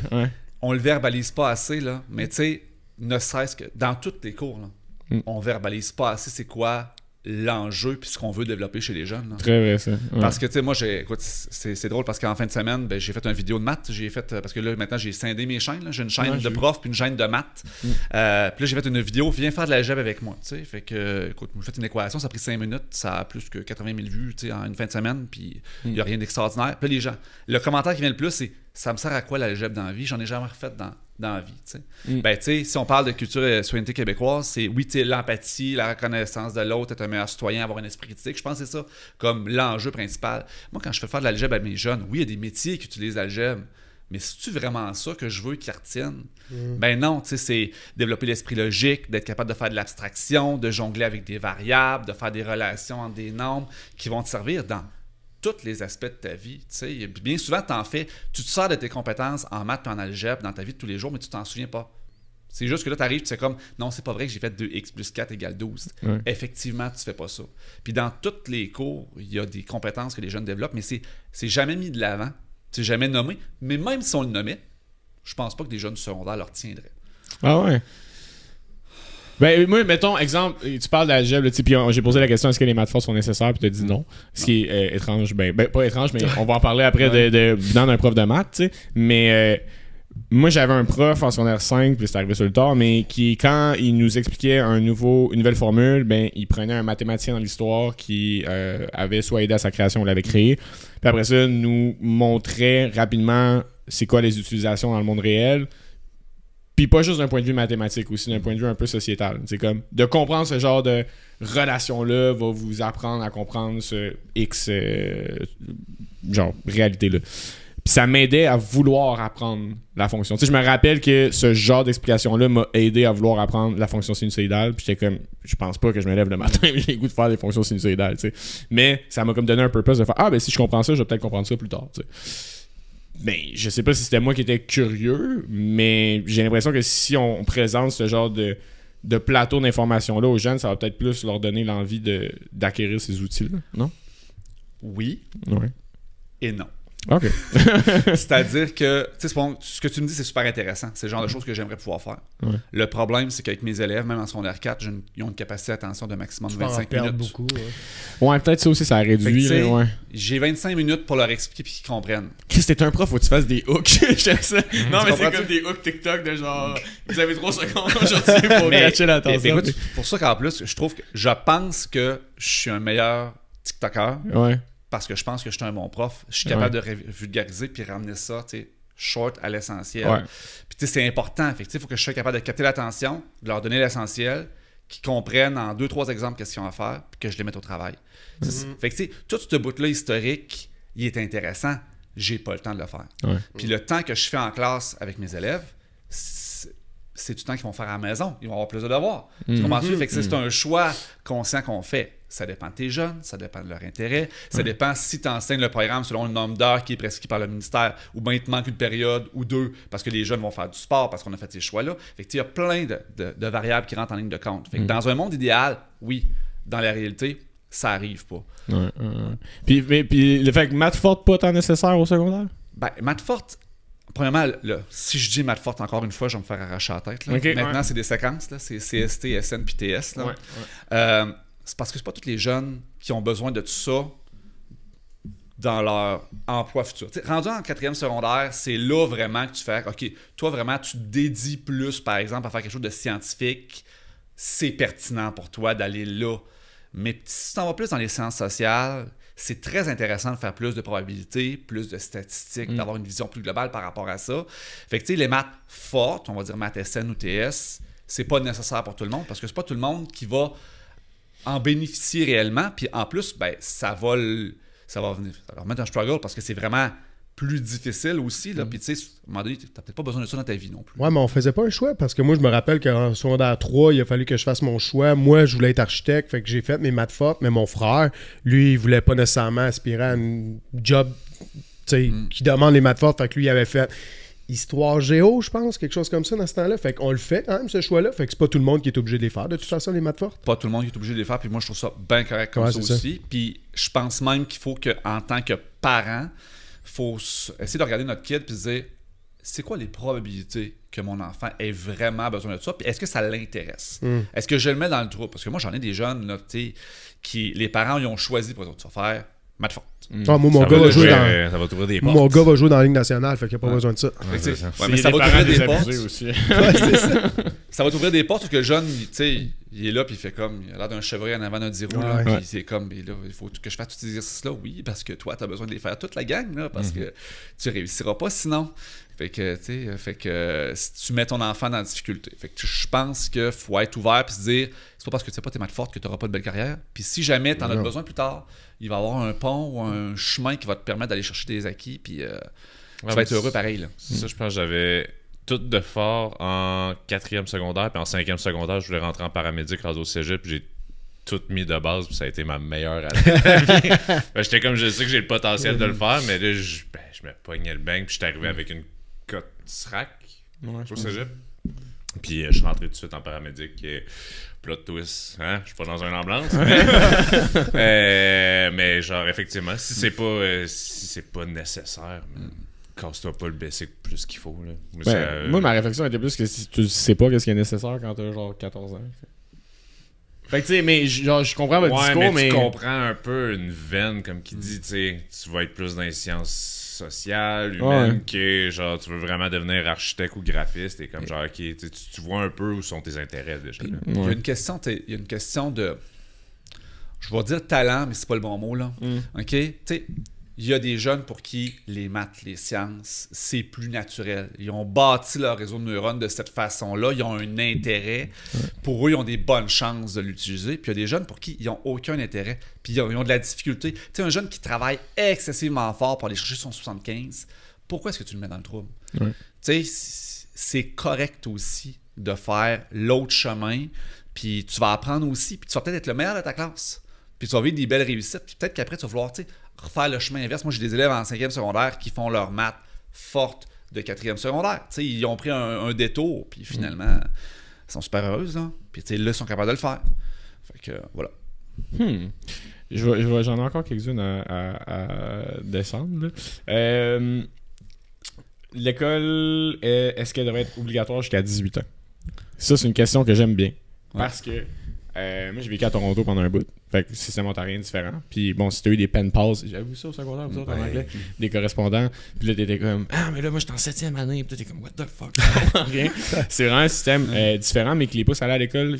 On le verbalise pas assez, là, mais tu sais, ne serait-ce que dans tous les cours, là, on verbalise pas assez c'est quoi l'enjeu puis ce qu'on veut développer chez les jeunes. Là. Très vrai, ça. Ouais. Parce que, tu sais, moi, écoute, c'est drôle parce qu'en fin de semaine, j'ai fait une vidéo de maths. Parce que là, maintenant, j'ai scindé mes chaînes. Là. J'ai une chaîne de prof puis une chaîne de maths. Puis là, j'ai fait une vidéo, viens faire de l'algèbre avec moi. Tu sais, fait que, écoute, j'ai fait une équation, ça a pris 5 minutes, ça a plus que 80 000 vues, tu sais, en une fin de semaine, puis il n'y a rien d'extraordinaire. Puis là, les gens, le commentaire qui vient le plus, c'est ça me sert à quoi l'algèbre dans la vie? J'en ai jamais refait dans la vie. Tu sais. Ben, tu sais, si on parle de culture et citoyenneté québécoise, c'est oui, tu sais, l'empathie, la reconnaissance de l'autre, être un meilleur citoyen, avoir un esprit critique. Je pense que c'est ça comme l'enjeu principal. Moi, quand je fais faire de l'algèbre à mes jeunes, oui, il y a des métiers qui utilisent l'algèbre, mais c'est-tu vraiment ça que je veux qu'ils retiennent? Ben non, tu sais, c'est développer l'esprit logique, d'être capable de faire de l'abstraction, de jongler avec des variables, de faire des relations entre des nombres qui vont te servir dans tous les aspects de ta vie. T'sais. Bien souvent, tu te sers de tes compétences en maths et en algèbre dans ta vie de tous les jours, mais tu t'en souviens pas. C'est juste que là, tu arrives, tu sais comme, non, c'est pas vrai que j'ai fait 2x plus 4 égale 12. Ouais. Effectivement, tu fais pas ça. Puis dans tous les cours, il y a des compétences que les jeunes développent, mais c'est jamais mis de l'avant, c'est jamais nommé. Mais même si on le nommait, je pense pas que des jeunes du secondaire leur tiendraient. Ah ouais? Ben, moi, mettons, exemple, tu parles d'algèbre, puis j'ai posé la question est-ce que les maths fortes sont nécessaires, puis tu as dit non. Ce qui est étrange, ben, pas étrange, mais on va en parler après venant d'un prof de maths, tu sais. Mais moi, j'avais un prof en secondaire 5, puis c'est arrivé sur le tard, mais qui, quand il nous expliquait une nouvelle formule, ben, il prenait un mathématicien dans l'histoire qui avait soit aidé à sa création ou l'avait créé, puis après ça, nous montrait rapidement c'est quoi les utilisations dans le monde réel. Puis pas juste d'un point de vue mathématique, aussi d'un point de vue un peu sociétal. C'est comme de comprendre ce genre de relation-là va vous apprendre à comprendre ce X genre réalité-là. Puis ça m'aidait à vouloir apprendre la fonction. Tu sais, je me rappelle que ce genre d'explication-là m'a aidé à vouloir apprendre la fonction sinusoïdale. Puis j'étais comme, je pense pas que je me lève le matin et j'ai le goût de faire des fonctions sinusoïdales. Tu sais. Mais ça m'a comme donné un purpose de faire ben si je comprends ça, je vais peut-être comprendre ça plus tard. Tu sais. Ben, je sais pas si c'était moi qui étais curieux, mais j'ai l'impression que si on présente ce genre de plateau d'informations-là aux jeunes, ça va peut-être plus leur donner l'envie d'acquérir ces outils-là, non? Oui. Ouais. Et non. OK. C'est-à-dire que, tu sais, ce que tu me dis, c'est super intéressant. C'est le genre de choses que j'aimerais pouvoir faire. Ouais. Le problème, c'est qu'avec mes élèves, même en secondaire 4, ils ont une capacité d'attention de maximum de 25 minutes. Beaucoup, ouais, peut-être ça aussi, ça a réduit. Fait que, ouais. J'ai 25 minutes pour leur expliquer puis qu'ils comprennent. Chris, t'es un prof, faut que tu fasses des hooks. J'aime ça. Non, mais c'est comme des hooks TikTok de genre, vous avez 3 secondes aujourd'hui pour catcher l'attention. Écoute, pour ça qu'en plus, je pense que je suis un meilleur TikToker. Ouais. Parce que je pense que je suis un bon prof. Je suis capable de vulgariser puis ramener ça, tu sais, short à l'essentiel. Ouais. Puis tu sais, c'est important. Fait que il faut que je sois capable de capter l'attention, de leur donner l'essentiel, qu'ils comprennent en 2-3 exemples qu'est-ce qu'ils ont à faire, puis que je les mette au travail. Fait que tu sais, tout ce bout-là historique, il est intéressant. J'ai pas le temps de le faire. Ouais. Puis le temps que je fais en classe avec mes élèves, c'est du temps qu'ils vont faire à la maison. Ils vont avoir plus de devoirs. Tu comprends? Fait que c'est un choix conscient qu'on fait. Ça dépend de tes jeunes, ça dépend de leur intérêt, ça dépend si tu enseignes le programme selon le nombre d'heures qui est prescrit par le ministère, ou bien il te manque une période ou deux parce que les jeunes vont faire du sport parce qu'on a fait ces choix-là. Fait que il y a plein de variables qui rentrent en ligne de compte. Fait que dans un monde idéal, oui. Dans la réalité, ça arrive pas. Puis le fait que maths forte pas tant nécessaire au secondaire? Ben, maths forte, premièrement, là, si je dis maths forte encore une fois, je vais me faire arracher la tête. Là. Okay, maintenant, c'est des séquences. Là. C'est CST, SN puis TS. Là. C'est parce que c'est pas tous les jeunes qui ont besoin de tout ça dans leur emploi futur. T'sais, rendu en 4e secondaire, c'est là vraiment que tu fais OK, toi vraiment, tu te dédies plus, par exemple, à faire quelque chose de scientifique. C'est pertinent pour toi d'aller là. Mais si tu t'en vas plus dans les sciences sociales, c'est très intéressant de faire plus de probabilités, plus de statistiques, d'avoir une vision plus globale par rapport à ça. Fait que tu sais, les maths fortes, on va dire maths SN ou TS, c'est pas nécessaire pour tout le monde parce que c'est pas tout le monde qui va en bénéficier réellement. Puis en plus, ben, ça va venir leur mettre un struggle parce que c'est vraiment plus difficile aussi. Là. Puis tu sais, à un moment donné, t'as peut-être pas besoin de ça dans ta vie non plus. Ouais, mais on faisait pas un choix parce que moi, je me rappelle qu'en secondaire 3, il a fallu que je fasse mon choix. Moi, je voulais être architecte, fait que j'ai fait mes maths fortes, mais mon frère, lui, il voulait pas nécessairement aspirer à un job qui demande les maths fortes, fait que lui, il avait fait Histoire géo, je pense, quelque chose comme ça dans ce temps-là. Fait qu'on le fait quand même, ce choix-là. Fait que c'est pas tout le monde qui est obligé de les faire, de toute façon, les maths fortes. Pas tout le monde qui est obligé de les faire, puis moi, je trouve ça bien correct comme ça aussi. Puis je pense même qu'il faut qu'en tant que parent, il faut essayer de regarder notre kid puis se dire, c'est quoi les probabilités que mon enfant ait vraiment besoin de ça? Puis est-ce que ça l'intéresse? Est-ce que je le mets dans le trou? Parce que moi, j'en ai des jeunes, là, qui les parents ils ont choisi pour tu vas faire maths forte. Ah, moi, mon gars va jouer dans. Ça va t'ouvrir des portes. Mon gars va jouer dans la Ligue nationale, fait qu'il n'y a pas besoin de ça. Mais ça va t'ouvrir des portes. Aussi. C'est ça. Ça va t'ouvrir des portes parce que le jeune, il est là, puis il fait comme. Il a l'air d'un chevreuil en avant d'un 10 roues. Puis c'est comme, là, il faut que je fasse tous ces exercices-là. Oui, parce que toi, tu as besoin de les faire toute la gang, là, parce que tu réussiras pas sinon. Fait que, si tu mets ton enfant dans la difficulté. Fait que je pense qu'il faut être ouvert et se dire, c'est pas parce que tu sais pas tes maths fortes que tu n'auras pas de belle carrière. Puis si jamais tu en as besoin plus tard, il va y avoir un pont ou un chemin qui va te permettre d'aller chercher des acquis. Puis tu vas être heureux pareil. Là. Ça, je pense que j'avais tout de fort en 4e secondaire. Puis en 5e secondaire, je voulais rentrer en paramédic rendu au cégep. Puis j'ai tout mis de base. Puis ça a été ma meilleure année. J'étais comme, je sais que j'ai le potentiel de le faire. Mais là, je me pognais le bang. Puis j'étais arrivé avec une cote SRAC au cégep. Puis je suis rentré tout de suite en paramédic. Plot twist, hein? Je suis pas dans une ambulance. Mais genre, effectivement, si c'est pas nécessaire, casse-toi pas le basic plus qu'il faut. Là. Moi, ma réflexion était plus que si tu sais pas ce qui est nécessaire quand t'as genre 14 ans. Fait que tu sais, mais genre, je comprends votre discours, mais tu comprends un peu une veine, comme qui dit, tu vas être plus dans les sciences sociales, humaines, que genre, tu veux vraiment devenir architecte ou graphiste, et comme genre, ok, tu vois un peu où sont tes intérêts déjà. Il y a une question de, je vais dire talent, mais c'est pas le bon mot, là. Ok? Tu sais, il y a des jeunes pour qui les maths, les sciences, c'est plus naturel. Ils ont bâti leur réseau de neurones de cette façon-là. Ils ont un intérêt. Pour eux, ils ont des bonnes chances de l'utiliser. Puis il y a des jeunes pour qui ils n'ont aucun intérêt. Puis ils ont de la difficulté. Tu sais, un jeune qui travaille excessivement fort pour aller chercher son 75, pourquoi est-ce que tu le mets dans le trouble? Tu sais, c'est correct aussi de faire l'autre chemin. Puis tu vas apprendre aussi. Puis tu vas peut-être être le meilleur de ta classe. Puis tu vas vivre des belles réussites. Puis peut-être qu'après, tu vas vouloir, refaire le chemin inverse. Moi, j'ai des élèves en 5e secondaire qui font leur maths forte de 4e secondaire. T'sais, ils ont pris un détour, puis finalement, ils sont super heureuses. Là. Puis là, ils sont capables de le faire. Fait que, voilà. J'en ai encore quelques-unes à descendre. L'école, est-ce qu'elle devrait être obligatoire jusqu'à 18 ans? Ça, c'est une question que j'aime bien. Parce que moi, j'ai vécu à Toronto pendant un bout. Fait que système ontarien différent. Puis bon, si t'as eu des pen pals, j'avais vu ça au secondaire, vous autres, en anglais, des correspondants. Puis là, t'étais comme, ah, mais là, moi, je suis en 7e année. Puis là, t'es comme, what the fuck? Rien. C'est vraiment un système différent, mais qui les pousse à aller à l'école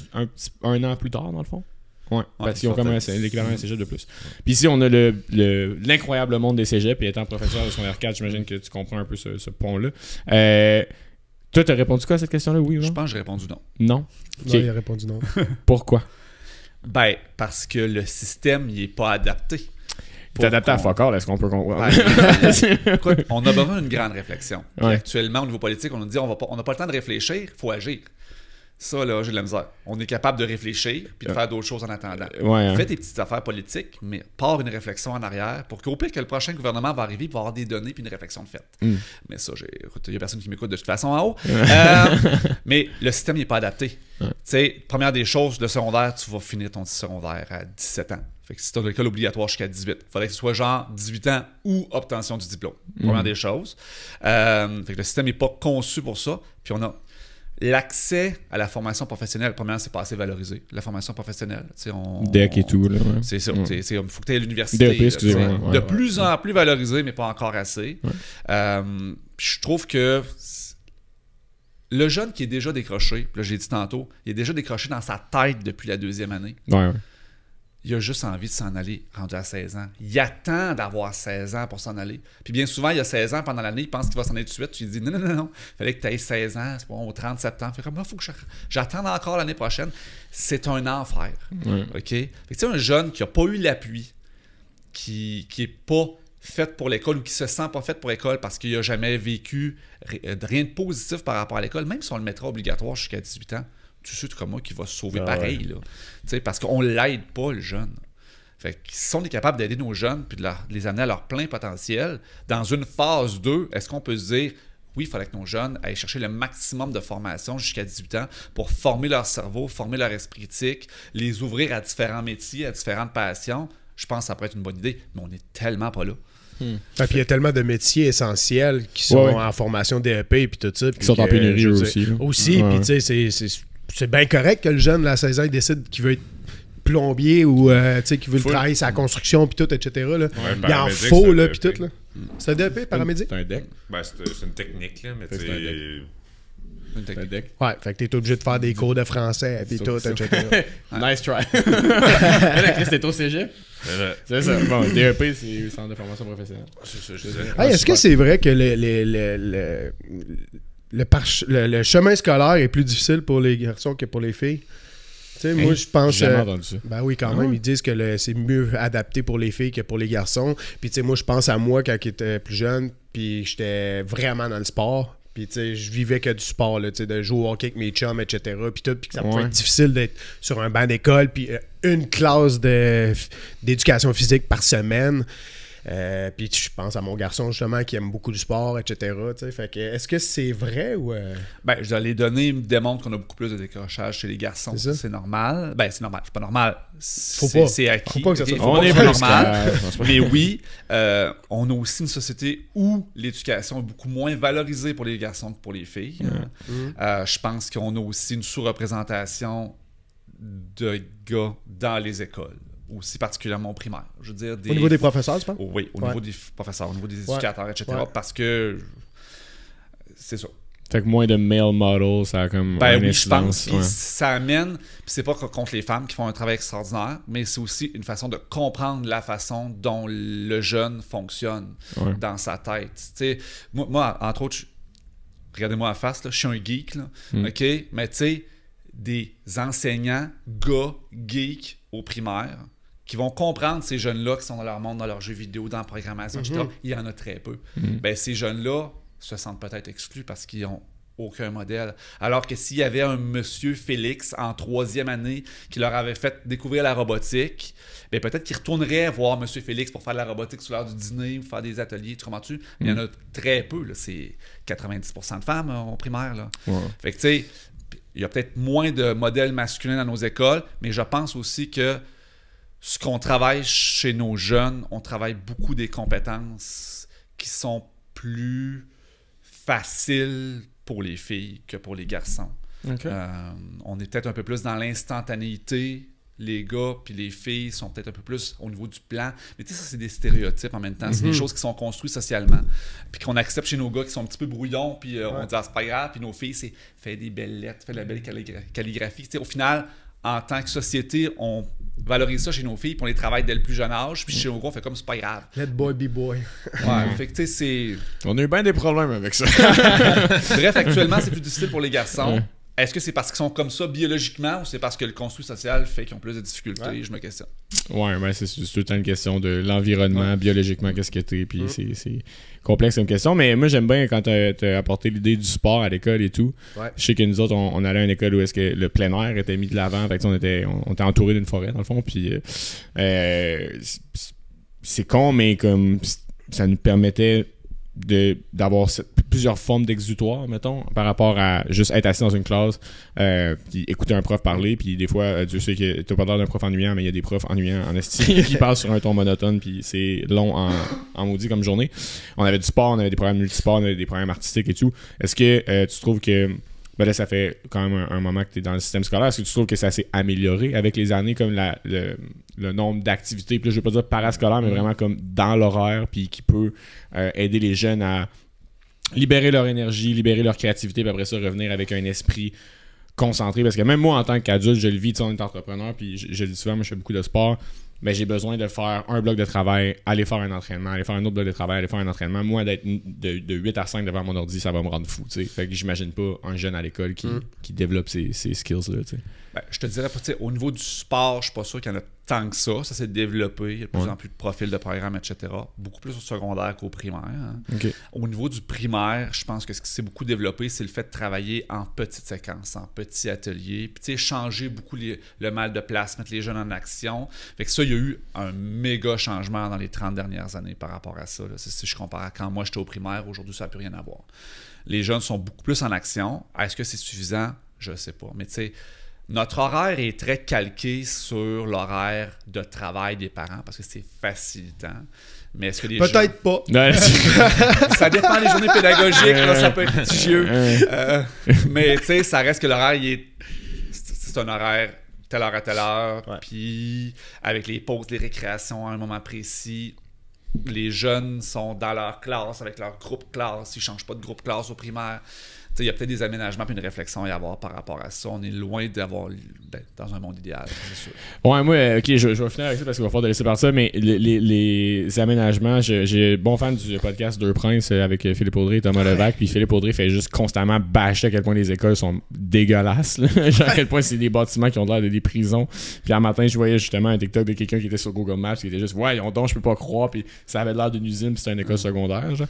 un an plus tard, dans le fond. Ouais, parce qu'ils ont comme l'équivalent d'un cégep de plus. Puis ici, on a l'incroyable monde des cégeps. Et étant professeur de secondaire 4, j'imagine que tu comprends un peu ce pont-là. Toi, t'as répondu quoi à cette question-là, oui ou non? Je pense que j'ai répondu non. Non? Okay. Non, il a répondu non. Pourquoi? Ben, parce que le système, il est pas adapté. T'es adapté à fuck all, est-ce qu'on peut comprendre? Écoute, on a besoin d'une grande réflexion. Actuellement, au niveau politique, on nous dit on n'a pas le temps de réfléchir, il faut agir. Ça, là, j'ai de la misère. On est capable de réfléchir puis de faire d'autres choses en attendant. Fais tes petites affaires politiques, mais pars une réflexion en arrière pour qu'au pire que le prochain gouvernement va arriver, il va avoir des données puis une réflexion de fait. Mais ça, il n'y a personne qui m'écoute de toute façon en haut. Mais le système n'est pas adapté. Tu sais, première des choses, le secondaire, tu vas finir ton secondaire à 17 ans. Fait que si tu as l'école obligatoire jusqu'à 18, il faudrait que ce soit genre 18 ans ou obtention du diplôme. Première des choses. Fait que le système n'est pas conçu pour ça. Puis on a l'accès à la formation professionnelle. Premièrement, c'est pas assez valorisé. La formation professionnelle. DEC et tout. Là, c'est ça. Il faut que tu aies à l'université. DEP, excusez-moi. De plus en plus valorisé, mais pas encore assez. Je trouve que le jeune qui est déjà décroché, là j'ai dit tantôt, il est déjà décroché dans sa tête depuis la 2e année. Il a juste envie de s'en aller rendu à 16 ans. Il attend d'avoir 16 ans pour s'en aller. Puis bien souvent, il a 16 ans pendant l'année, il pense qu'il va s'en aller tout de suite. Tu lui dis non. Il fallait que tu aies 16 ans, c'est bon, au 30 septembre. Il fait comme, il faut que j'attende encore l'année prochaine. C'est un enfer. OK? Fait que tu sais, un jeune qui n'a pas eu l'appui, qui n'est pas fait pour l'école ou qui se sent pas fait pour l'école parce qu'il n'a jamais vécu rien de positif par rapport à l'école, même si on le mettra obligatoire jusqu'à 18 ans, tu sais comme moi qui va se sauver pareil. Là. Parce qu'on l'aide pas, le jeune. Fait que si on est capable d'aider nos jeunes puis de les amener à leur plein potentiel, dans une phase 2, est-ce qu'on peut se dire oui, il fallait que nos jeunes aillent chercher le maximum de formation jusqu'à 18 ans pour former leur cerveau, former leur esprit critique, les ouvrir à différents métiers, à différentes passions. Je pense que ça pourrait être une bonne idée, mais on n'est tellement pas là. Puis il y a tellement de métiers essentiels qui sont en formation DEP et tout ça. Qui sont en pénurie aussi. Aussi, puis tu sais, c'est bien correct que le jeune, à 16 ans, il décide qu'il veut être plombier ou qu'il veut travailler sa construction puis tout, etc. Là. Il en faut, là, puis tout. Là. C'est un DEP, paramédic? C'est un deck. Ben, c'est une technique, là, mais c'est un deck. Une technique. Ouais, fait que t'es obligé de faire des cours de français puis tout, etc. Nice try. Chris, t'es au cégep? C'est ça. Bon, DEP, c'est Centre de formation professionnelle. Est-ce que c'est vrai que le chemin scolaire est plus difficile pour les garçons que pour les filles? Tu sais, moi, je pense... J'ai jamais entendu ça. Ben oui, quand même. Ils disent que c'est mieux adapté pour les filles que pour les garçons. Puis, tu sais, moi, je pense à moi quand j'étais plus jeune, puis j'étais vraiment dans le sport. Puis, tu sais, je vivais que du sport, là, tu sais, de jouer au hockey avec mes chums, etc. Puis tout, puis que ça pouvait être difficile d'être sur un banc d'école, puis une classe d'éducation physique par semaine. Puis je pense à mon garçon, justement, qui aime beaucoup du sport, etc. Fait que, est-ce que c'est vrai ou... Ben, les données me démontrent qu'on a beaucoup plus de décrochage chez les garçons. C'est normal. Ben, c'est normal. C'est pas normal. C'est acquis. Faut pas que ça soit on est pas normal. Mais oui, on a aussi une société où l'éducation est beaucoup moins valorisée pour les garçons que pour les filles. Je pense qu'on a aussi une sous-représentation de gars dans les écoles. Aussi particulièrement au primaire. Je veux dire, au niveau des professeurs, tu penses? Oui, au niveau des professeurs, au niveau des éducateurs, etc. Parce que c'est ça. Fait que moins de male models, ça a comme ben oui, je pense que ça amène, puis c'est pas contre les femmes qui font un travail extraordinaire, mais c'est aussi une façon de comprendre la façon dont le jeune fonctionne dans sa tête. Tu sais, moi, entre autres, regardez-moi en face, là, je suis un geek, là, OK? Mais tu sais, des enseignants, gars, geeks au primaire, qui vont comprendre ces jeunes-là qui sont dans leur monde, dans leurs jeux vidéo, dans la programmation, etc. Il y en a très peu. Ben, ces jeunes-là se sentent peut-être exclus parce qu'ils n'ont aucun modèle. Alors que s'il y avait un monsieur Félix en 3e année qui leur avait fait découvrir la robotique, ben peut-être qu'ils retourneraient voir monsieur Félix pour faire de la robotique sur l'heure du dîner ou faire des ateliers, tu comprends-tu? Mais il y en a très peu. Là. C'est 90% de femmes au primaire. Là. Fait que tu sais, il y a peut-être moins de modèles masculins dans nos écoles, mais je pense aussi que ce qu'on travaille chez nos jeunes, on travaille beaucoup des compétences qui sont plus faciles pour les filles que pour les garçons. Okay. On est peut-être un peu plus dans l'instantanéité. Les gars puis les filles sont peut-être un peu plus au niveau du plan. Mais tu sais, ça, c'est des stéréotypes en même temps. C'est des choses qui sont construites socialement. Puis qu'on accepte chez nos gars qui sont un petit peu brouillons. Puis on dit, c'est pas grave. Puis nos filles, c'est fais des belles lettres, fais de la belle calligraphie. Tu sais, au final, en tant que société, on valorise ça chez nos filles, puis on les travaille dès le plus jeune âge, puis chez nos gars, on fait comme c'est pas grave. Let boy be boy. Fait que tu sais, c'est... On a eu bien des problèmes avec ça. Bref, actuellement, c'est plus difficile pour les garçons. Est-ce que c'est parce qu'ils sont comme ça biologiquement ou c'est parce que le construit social fait qu'ils ont plus de difficultés? Je me questionne. Ouais, ben c'est tout le temps une question de l'environnement, biologiquement, qu'est-ce que t'es, puis c'est complexe comme question. Mais moi, j'aime bien quand t'as apporté l'idée du sport à l'école et tout. Je sais que nous autres, on allait à une école où est-ce que le plein air était mis de l'avant. Fait que on était entouré d'une forêt, dans le fond, puis c'est con, mais comme ça nous permettait d'avoir plusieurs formes d'exutoire, mettons, par rapport à juste être assis dans une classe, puis écouter un prof parler, puis des fois, Dieu sait que t'as pas l'air d'un prof ennuyant, mais il y a des profs ennuyants en esti qui parlent sur un ton monotone, puis c'est long en maudit comme journée. On avait du sport, on avait des programmes multisports, on avait des programmes artistiques et tout. Est-ce que tu trouves que ben là, ça fait quand même un moment que tu es dans le système scolaire. Est-ce que tu trouves que ça s'est amélioré avec les années, comme le nombre d'activités, puis là, je ne veux pas dire parascolaire, mais vraiment comme dans l'horaire, puis qui peut aider les jeunes à libérer leur énergie, libérer leur créativité, puis après ça, revenir avec un esprit concentré. Parce que même moi, en tant qu'adulte, je le vis, tu sais, on est entrepreneur, puis je le dis souvent, moi, je fais beaucoup de sport. Mais j'ai besoin de faire un bloc de travail, aller faire un entraînement, aller faire un autre bloc de travail, aller faire un entraînement. Moi, d'être de 8 à 5 devant mon ordi, ça va me rendre fou. T'sais. Fait que j'imagine pas un jeune à l'école qui développe ces skills-là. Ben, je te dirais, au niveau du sport, je suis pas sûr qu'il y en a tant que ça. Ça s'est développé. Il y a de plus en plus de profils de programmes, etc. Beaucoup plus au secondaire qu'au primaire. Hein. Okay. Au niveau du primaire, je pense que ce qui s'est beaucoup développé, c'est le fait de travailler en petites séquences, en petits ateliers. Puis, changer beaucoup le mal de place, mettre les jeunes en action. Fait que ça, il y a eu un méga changement dans les 30 dernières années par rapport à ça. Là. Si je compare à quand moi j'étais au primaire, aujourd'hui, ça n'a plus rien à voir. Les jeunes sont beaucoup plus en action. Est-ce que c'est suffisant? Je ne sais pas. Mais tu sais, notre horaire est très calqué sur l'horaire de travail des parents parce que c'est facilitant. Mais est-ce que les Peut-être pas. Ça dépend des journées pédagogiques, là, ça peut être litigieux. Mais tu sais, ça reste que l'horaire, c'est un horaire telle heure à telle heure. Puis avec les pauses, les récréations à un moment précis, les jeunes sont dans leur classe, avec leur groupe classe. Ils ne changent pas de groupe classe au primaire. Il y a peut-être des aménagements et une réflexion à y avoir par rapport à ça. On est loin d'être dans un monde idéal, c'est sûr. Ouais, moi, ok, je vais finir avec ça parce qu'il va falloir te laisser par ça, mais les aménagements, j'ai bon fan du podcast Deux Princes avec Philippe Audrey et Thomas Levac, puis Philippe Audrey fait juste constamment bâcher à quel point les écoles sont dégueulasses, là. Genre à quel point c'est des bâtiments qui ont l'air de des prisons. Puis un matin, je voyais justement un TikTok de quelqu'un qui était sur Google Maps qui était juste « Ouais, donc je peux pas croire », puis ça avait l'air d'une usine, puis c'était une école secondaire, genre.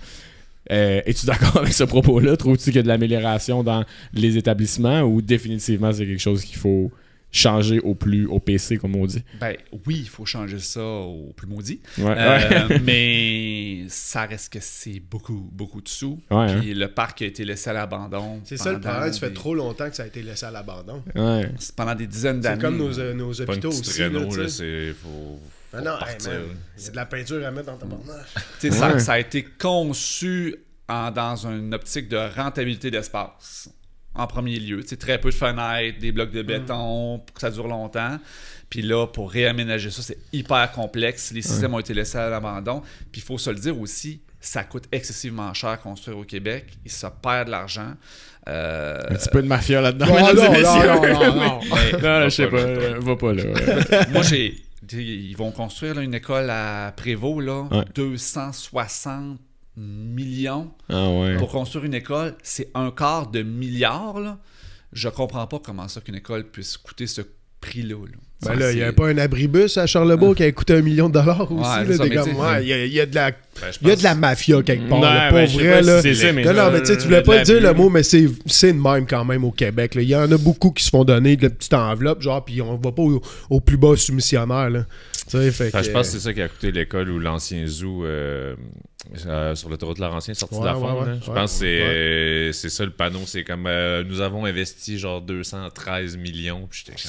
Es-tu d'accord avec ce propos-là? Trouves-tu qu'il y a de l'amélioration dans les établissements ou définitivement c'est quelque chose qu'il faut changer au PC, comme on dit? Ben oui, il faut changer ça au plus maudit. Ouais. Mais ça reste que c'est beaucoup, beaucoup de sous. Ouais, puis le parc a été laissé à l'abandon. C'est ça le problème, ça fait trop longtemps que ça a été laissé à l'abandon. Ouais. C'est pendant des dizaines d'années. C'est comme nos hôpitaux aussi. Renault, là, c'est de la peinture à mettre dans ta barnage. Ça a été conçu dans une optique de rentabilité d'espace. En premier lieu. Très peu de fenêtres, des blocs de béton pour que ça dure longtemps. Puis là, pour réaménager ça, c'est hyper complexe. Les systèmes ont été laissés à l'abandon. Puis il faut se le dire aussi, ça coûte excessivement cher construire au Québec et ça perd de l'argent. Un petit peu de mafia là-dedans. Non, je sais pas. Va pas là. Moi, ils vont construire là, une école à Prévost, là, 260 millions pour construire une école. C'est $250 million. Là. Je comprends pas comment ça qu'une école puisse coûter ce prix-là. Ben là, il n'y avait pas un abribus à Charlebourg qui a coûté $1 million aussi. Il y a de la mafia quelque part. Là, pour vrai. Là. C'est ça, mais non, mais tu voulais pas dire le mot, mais c'est de même quand même au Québec. Là. Il y en a beaucoup qui se font donner de la petite enveloppe, genre, puis on va pas au plus bas soumissionnaire. Là. Je pense que c'est ça qui a coûté l'école ou l'ancien zoo sur l'autoroute Laurentien sorti de la forme. Je pense que c'est ça le panneau. C'est comme nous avons investi genre 213 millions. Puis j'étais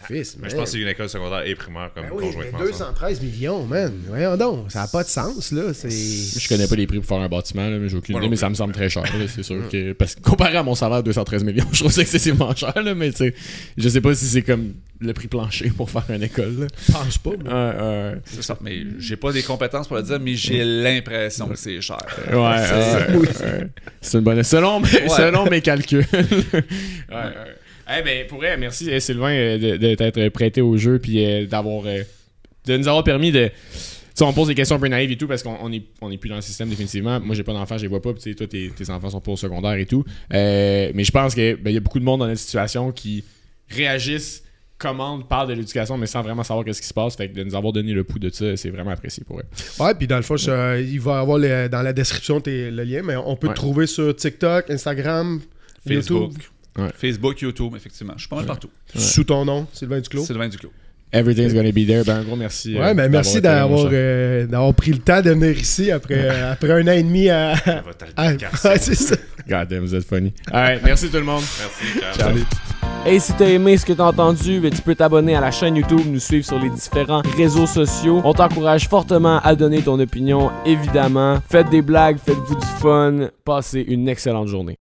mais je pense que c'est une école secondaire et primaire comme conjointement. 213 millions, man. Voyons donc. Ça n'a pas de sens, là. Je connais pas les prix pour faire un bâtiment, là, mais j'ai aucune idée, mais ça me semble très cher. Là, c'est sûr que. Parce que comparé à mon salaire de 213 millions, je trouve ça excessivement cher, là, mais tu sais, je sais pas si c'est comme le prix plancher pour faire une école. Là. Je pense pas, moi. C'est ça. Mais j'ai pas des compétences pour le dire, mais j'ai l'impression que c'est cher. C'est une bonne. Selon mes calculs. Ben, pour vrai, merci Sylvain de t'être prêté au jeu puis de nous avoir permis de. T'sais, on pose des questions un peu naïves et tout parce qu'on est plus dans le système définitivement. Moi j'ai pas d'enfants, je les vois pas, puis toi tes enfants sont pas au secondaire et tout. Mais je pense que y a beaucoup de monde dans notre situation qui réagissent, commandent, parlent de l'éducation, mais sans vraiment savoir qu'est-ce qui se passe. Fait que de nous avoir donné le pouls de ça, c'est vraiment apprécié pour eux. Ouais, puis dans le fond, il va y avoir dans la description le lien, mais on peut te trouver sur TikTok, Instagram, Facebook. YouTube. Facebook, YouTube, effectivement. Je suis pas mal partout. Sous ton nom, Sylvain Duclos. Sylvain Duclos. Everything's gonna be there. Ben, un gros merci. Merci d'avoir pris le temps de venir ici après 1 an et demi à. C'est ça. God damn, vous êtes funny. Alright, merci tout le monde. Merci. Ciao. Hey, si t'as aimé ce que t'as entendu, tu peux t'abonner à la chaîne YouTube, nous suivre sur les différents réseaux sociaux. On t'encourage fortement à donner ton opinion, évidemment. Faites des blagues, faites-vous du fun. Passez une excellente journée.